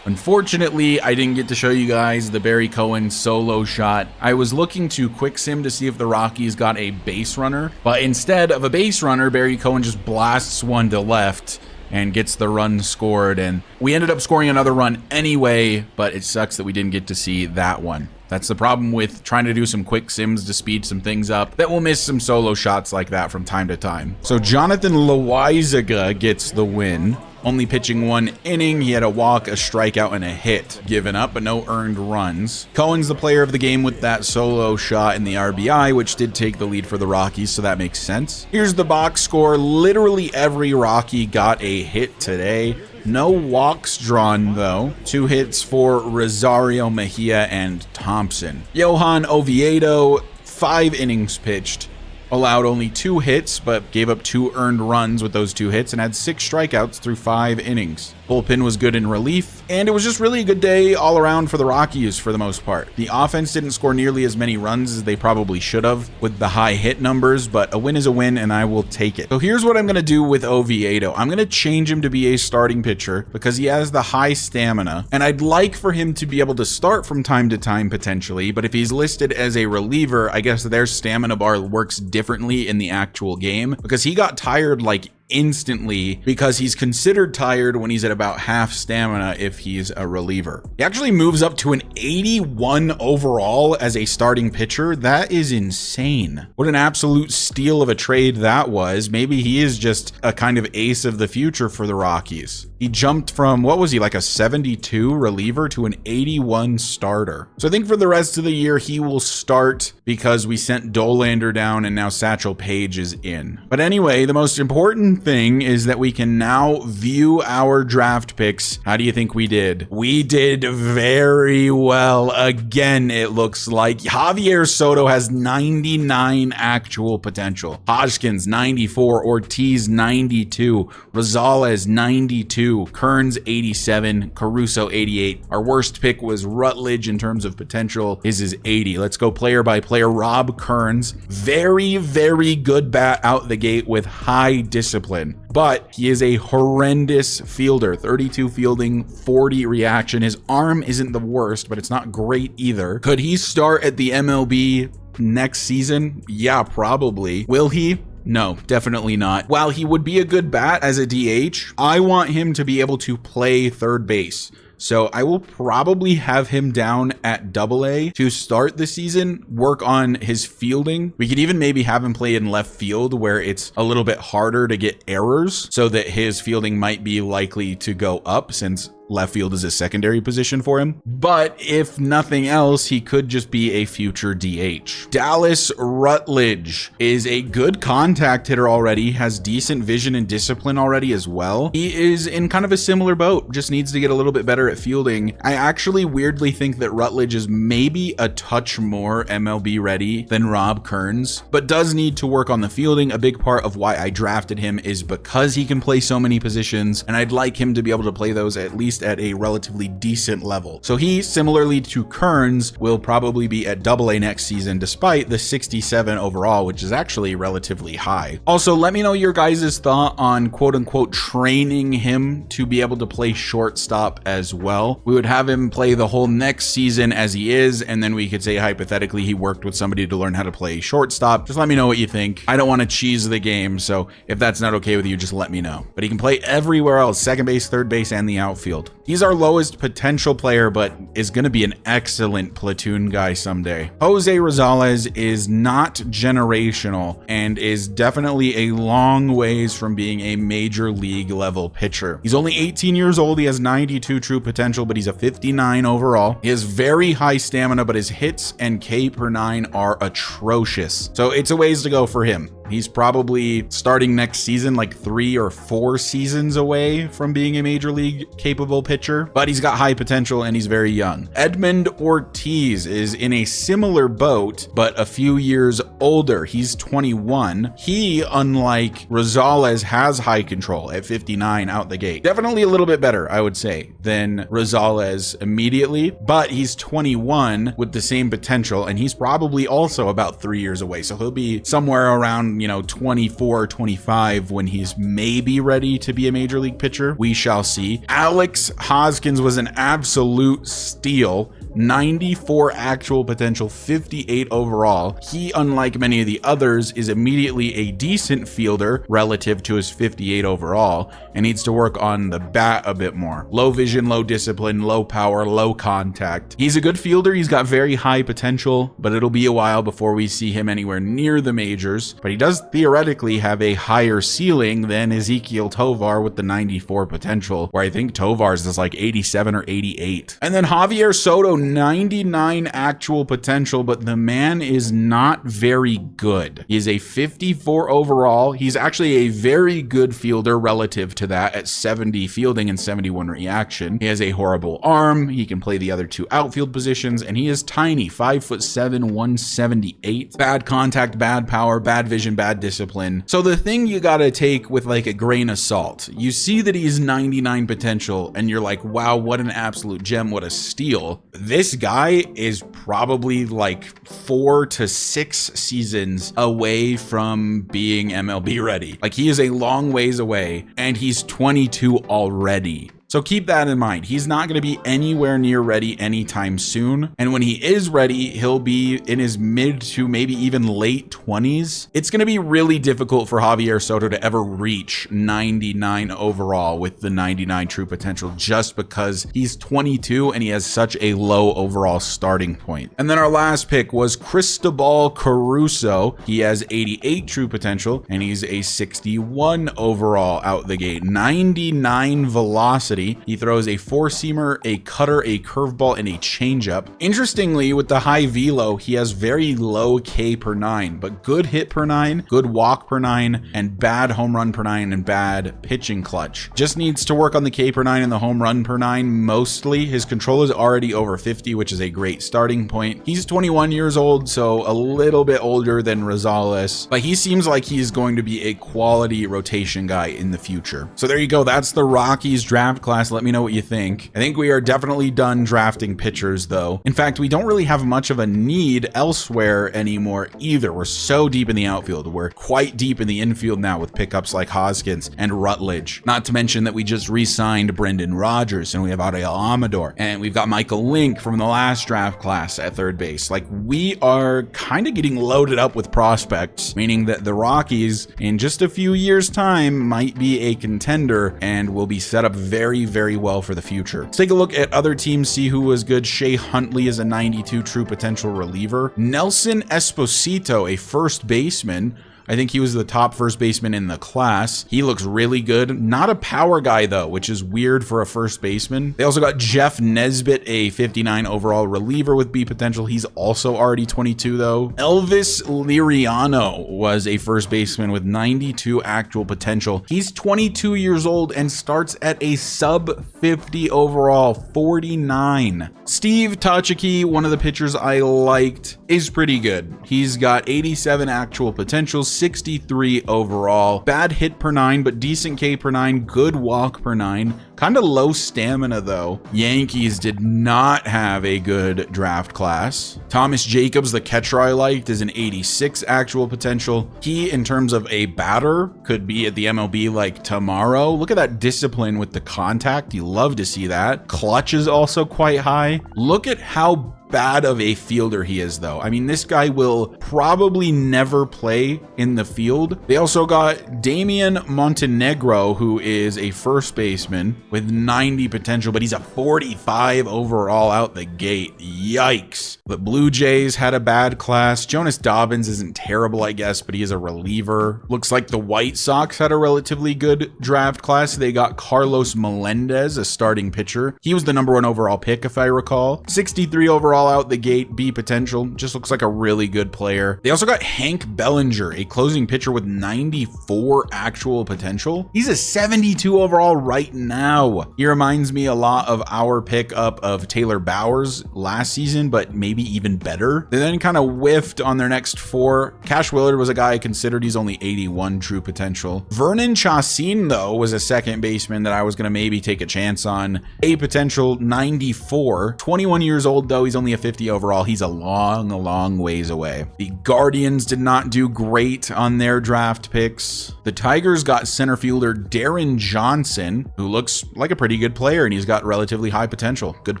Unfortunately, I didn't get to show you guys the Barry Cohen solo shot. I was looking to quick sim to see if the Rockies got a base runner, but instead of a base runner, Barry Cohen just blasts one to left and gets the run scored, and we ended up scoring another run anyway, but it sucks that we didn't get to see that one. That's the problem with trying to do some quick sims to speed some things up, that we'll miss some solo shots like that from time to time. So Jonathan Loaizaga gets the win. Only pitching 1 inning, he had a walk, a strikeout, and a hit given up, but no earned runs. Cohen's the player of the game with that solo shot in the RBI, which did take the lead for the Rockies, so that makes sense. Here's the box score. Literally every Rocky got a hit today. No walks drawn, though. 2 hits for Rosario, Mejia, and Thompson. Johan Oviedo, 5 innings pitched. Allowed only 2 hits, but gave up 2 earned runs with those 2 hits and had 6 strikeouts through 5 innings. Bullpen was good in relief, and it was just really a good day all around for the Rockies for the most part. The offense didn't score nearly as many runs as they probably should have with the high hit numbers, but a win is a win, and I will take it. So here's what I'm going to do with Oviedo. I'm going to change him to be a starting pitcher because he has the high stamina, and I'd like for him to be able to start from time to time potentially, but if he's listed as a reliever, I guess their stamina bar works differently in the actual game because he got tired like instantly because he's considered tired when he's at about half stamina if he's a reliever. He actually moves up to an 81 overall as a starting pitcher. That is insane. What an absolute steal of a trade that was. Maybe he is just a kind of ace of the future for the Rockies. He jumped from, what was he, like a 72 reliever to an 81 starter. So I think for the rest of the year, he will start because we sent Dolander down and now Satchel Paige is in. But anyway, the most important thing is that we can now view our draft picks. How do you think we did? We did very well. Again, it looks like Javier Soto has 99 actual potential. Hodgkins 94, Ortiz 92, Rosales 92, Kearns 87, Caruso 88. Our worst pick was Rutledge in terms of potential. His is 80. Let's go player by player. Rob Kearns, very, very good bat out the gate with high discipline, but he is a horrendous fielder. 32 fielding, 40 reaction. His arm isn't the worst, but it's not great either. Could he start at the MLB next season? Yeah, probably. Will he? No, definitely not. While he would be a good bat as a DH, I want him to be able to play third base. So I will probably have him down at AA to start the season, work on his fielding. We could even maybe have him play in left field where it's a little bit harder to get errors so that his fielding might be likely to go up since left field is a secondary position for him. But if nothing else, he could just be a future DH. Dallas Rutledge is a good contact hitter already, has decent vision and discipline already as well. He is in kind of a similar boat, just needs to get a little bit better at fielding. I actually weirdly think that Rutledge is maybe a touch more MLB ready than Rob Kearns, but does need to work on the fielding. A big part of why I drafted him is because he can play so many positions, and I'd like him to be able to play those at least at a relatively decent level. So he, similarly to Kearns, will probably be at AA next season despite the 67 overall, which is actually relatively high. Also, let me know your guys' thought on quote unquote training him to be able to play shortstop as well. We would have him play the whole next season as he is, and then we could say hypothetically he worked with somebody to learn how to play shortstop. Just let me know what you think. I don't want to cheese the game, so if that's not okay with you, just let me know. But he can play everywhere else, second base, third base, and the outfield. He's our lowest potential player, but is going to be an excellent platoon guy someday. Jose Rosales is not generational and is definitely a long ways from being a major league level pitcher. He's only 18 years old. He has 92 true potential, but he's a 59 overall. He has very high stamina, but his hits and K per 9 are atrocious. So it's a ways to go for him. He's probably starting next season like 3 or 4 seasons away from being a major league capable pitcher, but he's got high potential and he's very young. Edmund Ortiz is in a similar boat, but a few years older. He's 21. He, unlike Rosales, has high control at 59 out the gate. Definitely a little bit better, I would say, than Rosales immediately, but he's 21 with the same potential, and he's probably also about 3 years away. So he'll be somewhere around 24, 25 when he's maybe ready to be a major league pitcher. We shall see. Alex Hoskins was an absolute steal. 94 actual potential, 58 overall. He, unlike many of the others, is immediately a decent fielder relative to his 58 overall and needs to work on the bat a bit more. Low vision, low discipline, low power, low contact. He's a good fielder. He's got very high potential, but it'll be a while before we see him anywhere near the majors. But he does theoretically have a higher ceiling than Ezekiel Tovar with the 94 potential, where I think Tovar's is like 87 or 88. And then Javier Soto, 99 actual potential, but the man is not very good. He is a 54 overall. He's actually a very good fielder relative to that at 70 fielding and 71 reaction. He has a horrible arm. He can play the other 2 outfield positions, and he is tiny, 5'7", 178. Bad contact, bad power, bad vision, bad discipline. So the thing you gotta take with like a grain of salt, you see that he's 99 potential and you're like, wow, what an absolute gem, what a steal. This guy is probably like 4 to 6 seasons away from being MLB ready. Like, he is a long ways away and he's 22 already. So keep that in mind. He's not going to be anywhere near ready anytime soon. And when he is ready, he'll be in his mid to maybe even late 20s. It's going to be really difficult for Javier Soto to ever reach 99 overall with the 99 true potential, just because he's 22 and he has such a low overall starting point. And then our last pick was Cristobal Caruso. He has 88 true potential and he's a 61 overall out the gate, 99 velocity. He throws a 4-seamer, a cutter, a curveball, and a changeup. Interestingly, with the high velo, he has very low K per 9, but good hit per 9, good walk per 9, and bad home run per 9 and bad pitching clutch. Just needs to work on the K per 9 and the home run per 9 mostly. His control is already over 50, which is a great starting point. He's 21 years old, so a little bit older than Rosales, but he seems like he's going to be a quality rotation guy in the future. So there you go. That's the Rockies draft class. Let me know what you think. I think we are definitely done drafting pitchers though. In fact, we don't really have much of a need elsewhere anymore either. We're so deep in the outfield. We're quite deep in the infield now with pickups like Hoskins and Rutledge. Not to mention that we just re-signed Brendan Rodgers and we have Ariel Amador and we've got Michael Link from the last draft class at third base. Like, we are kind of getting loaded up with prospects, meaning that the Rockies in just a few years time might be a contender and will be set up very very, very well for the future. Let's take a look at other teams, see who was good. Shea Huntley is a 92 true potential reliever. Nelson Esposito, a first baseman. I think he was the top first baseman in the class. He looks really good. Not a power guy though, which is weird for a first baseman. They also got Jeff Nesbitt, a 59 overall reliever with B potential. He's also already 22 though. Elvis Liriano was a first baseman with 92 actual potential. He's 22 years old and starts at a sub 50 overall, 49. Steve Tachiki, one of the pitchers I liked, is pretty good. He's got 87 actual potential, 63 overall. Bad hit per 9, but decent K per 9, good walk per 9. Kind of low stamina though. Yankees did not have a good draft class. Thomas Jacobs, the catcher I liked, is an 86 actual potential. He, in terms of a batter, could be at the MLB like tomorrow. Look at that discipline with the contact. You love to see that. Clutch is also quite high. Look at how bad of a fielder he is though. I mean, this guy will probably never play in the field. They also got Damian Montenegro, who is a first baseman with 90 potential, but he's a 45 overall out the gate. Yikes. The Blue Jays had a bad class. Jonas Dobbins isn't terrible, I guess, but he is a reliever. Looks like the White Sox had a relatively good draft class. They got Carlos Melendez, a starting pitcher. He was the #1 overall pick, if I recall. 63 overall out the gate, B potential. Just looks like a really good player. They also got Hank Bellinger, a closing pitcher with 94 actual potential. He's a 72 overall right now. He reminds me a lot of our pickup of Taylor Bowers last season, but maybe even better. They then kind of whiffed on their next 4. Cash Willard was a guy I considered. He's only 81 true potential. Vernon Chacin, though, was a second baseman that I was going to maybe take a chance on. A potential 94. 21 years old, though. He's only a 50 overall. He's a long ways away. The Guardians did not do great on their draft picks. The Tigers got center fielder Darren Johnson, who looks like a pretty good player, and he's got relatively high potential. Good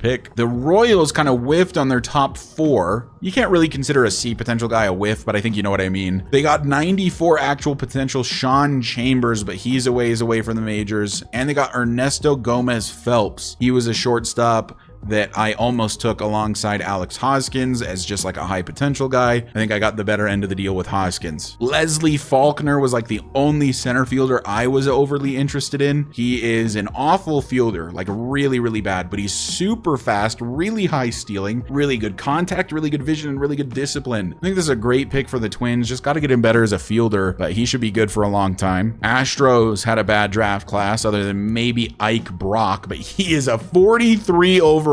pick. The Royals kind of whiffed on their top 4. You can't really consider a C potential guy a whiff, but I think you know what I mean. They got 94 actual potential Sean Chambers, but he's a ways away from the majors. And they got Ernesto Gomez Phelps. He was a shortstop that I almost took alongside Alex Hoskins as just like a high potential guy. I think I got the better end of the deal with Hoskins. Leslie Faulkner was like the only center fielder I was overly interested in. He is an awful fielder, like really bad, but he's super fast, really high stealing, really good contact, really good vision, and really good discipline. I think this is a great pick for the Twins. Just got to get him better as a fielder, but he should be good for a long time. Astros had a bad draft class other than maybe Ike Brock, but he is a 43 overall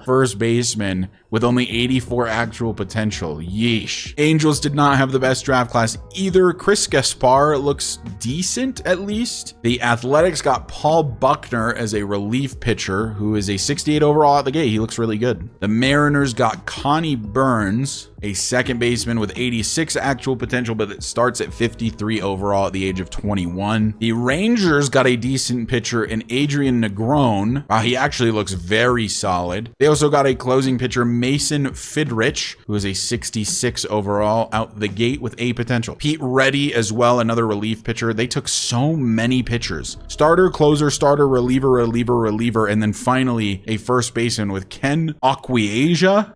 first baseman with only 84 actual potential. Yeesh. Angels did not have the best draft class either. Chris Gaspar looks decent, at least. The Athletics got Paul Buckner as a relief pitcher, who is a 68 overall at the gate. He looks really good. The Mariners got Connie Burns, a second baseman with 86 actual potential, but it starts at 53 overall at the age of 21. The Rangers got a decent pitcher in Adrian Negron. He actually looks very solid. They also got a closing pitcher, Mason Fidrich, who is a 66 overall out the gate with A potential. Pete Reddy as well, another relief pitcher. They took so many pitchers. Starter, closer, starter, reliever, and then finally a first baseman with Ken Aquieja.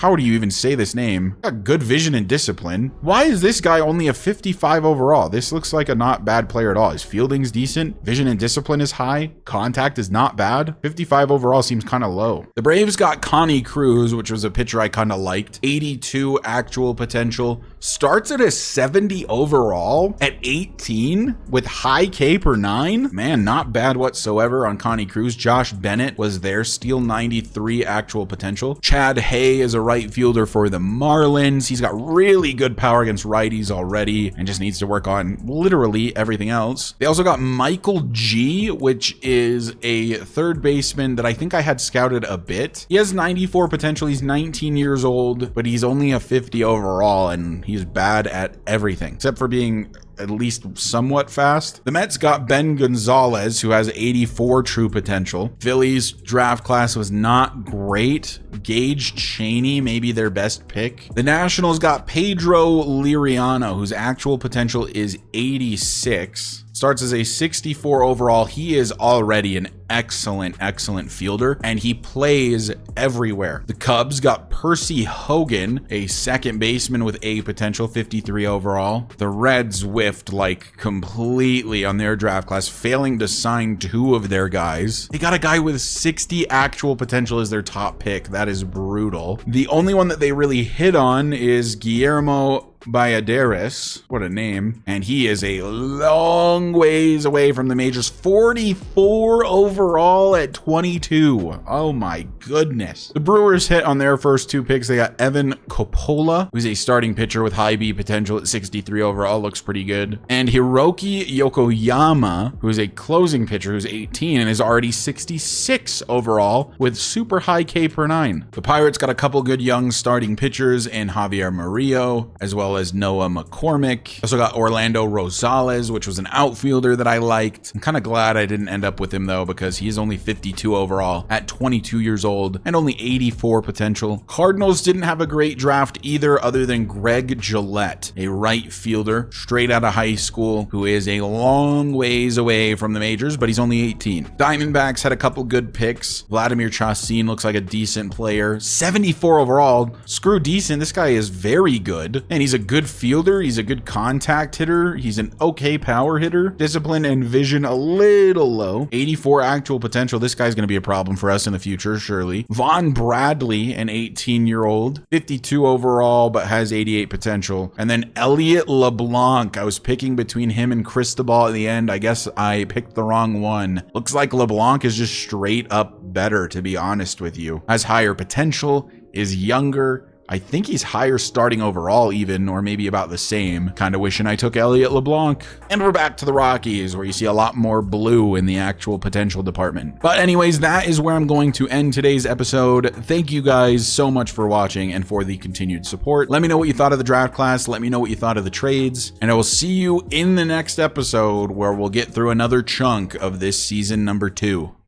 How do you even say this name? Got good vision and discipline. Why is this guy only a 55 overall? This looks like a not bad player at all. His fielding's decent. Vision and discipline is high. Contact is not bad. 55 overall seems kind of low. The Braves got Connie Cruz, which was a pitcher I kind of liked. 82 actual potential. Starts at a 70 overall at 18 with high K per 9. Man, not bad whatsoever on Connie Cruz. Josh Bennett was there, steal 93 actual potential. Chad Hay is a right fielder for the Marlins. He's got really good power against righties already and just needs to work on literally everything else. They also got Michael G, which is a third baseman that I think I had scouted a bit. He has 94 potential. He's 19 years old, but he's only a 50 overall, and he's bad at everything except for being at least somewhat fast. The Mets got Ben Gonzalez, who has 84 true potential. Phillies draft class was not great. Gage Cheney, maybe their best pick. The Nationals got Pedro Liriano, whose actual potential is 86. Starts as a 64 overall. He is already an excellent fielder, and he plays everywhere. The Cubs got Percy Hogan, a second baseman with A potential, 53 overall. The Reds whiffed like completely on their draft class, failing to sign 2 of their guys. They got a guy with 60 actual potential as their top pick. That is brutal. The only one that they really hit on is Guillermo Valladares, what a name, and he is a long ways away from the majors. 44 overall at 22. Oh my goodness. The Brewers hit on their first 2 picks. They got Evan Coppola, who's a starting pitcher with high B potential at 63 overall, looks pretty good, and Hiroki Yokoyama, who's a closing pitcher who's 18 and is already 66 overall with super high K per 9. The Pirates got a couple good young starting pitchers in Javier Murillo, as well as Noah McCormick. Also got Orlando Rosales, which was an outfielder that I liked. I'm kind of glad I didn't end up with him though, because he's only 52 overall at 22 years old and only 84 potential. Cardinals didn't have a great draft either, other than Greg Gillette, a right fielder straight out of high school who is a long ways away from the majors, but he's only 18. Diamondbacks had a couple good picks. Vladimir Chassin looks like a decent player. 74 overall. Screw decent. This guy is very good, and he's a good fielder. He's a good contact hitter. He's an okay power hitter. Discipline and vision a little low. 84 actual potential. This guy's going to be a problem for us in the future, surely. Vaughn Bradley, an 18-year-old, 52 overall, but has 88 potential. And then Elliot LeBlanc. I was picking between him and Cristobal at the end. I guess I picked the wrong one. Looks like LeBlanc is just straight up better, to be honest with you. Has higher potential, is younger. I think he's higher starting overall even, or maybe about the same. Kind of wishing I took Elliot LeBlanc. And we're back to the Rockies, where you see a lot more blue in the actual potential department. But anyways, that is where I'm going to end today's episode. Thank you guys so much for watching and for the continued support. Let me know what you thought of the draft class. Let me know what you thought of the trades. And I will see you in the next episode, where we'll get through another chunk of this season number 2.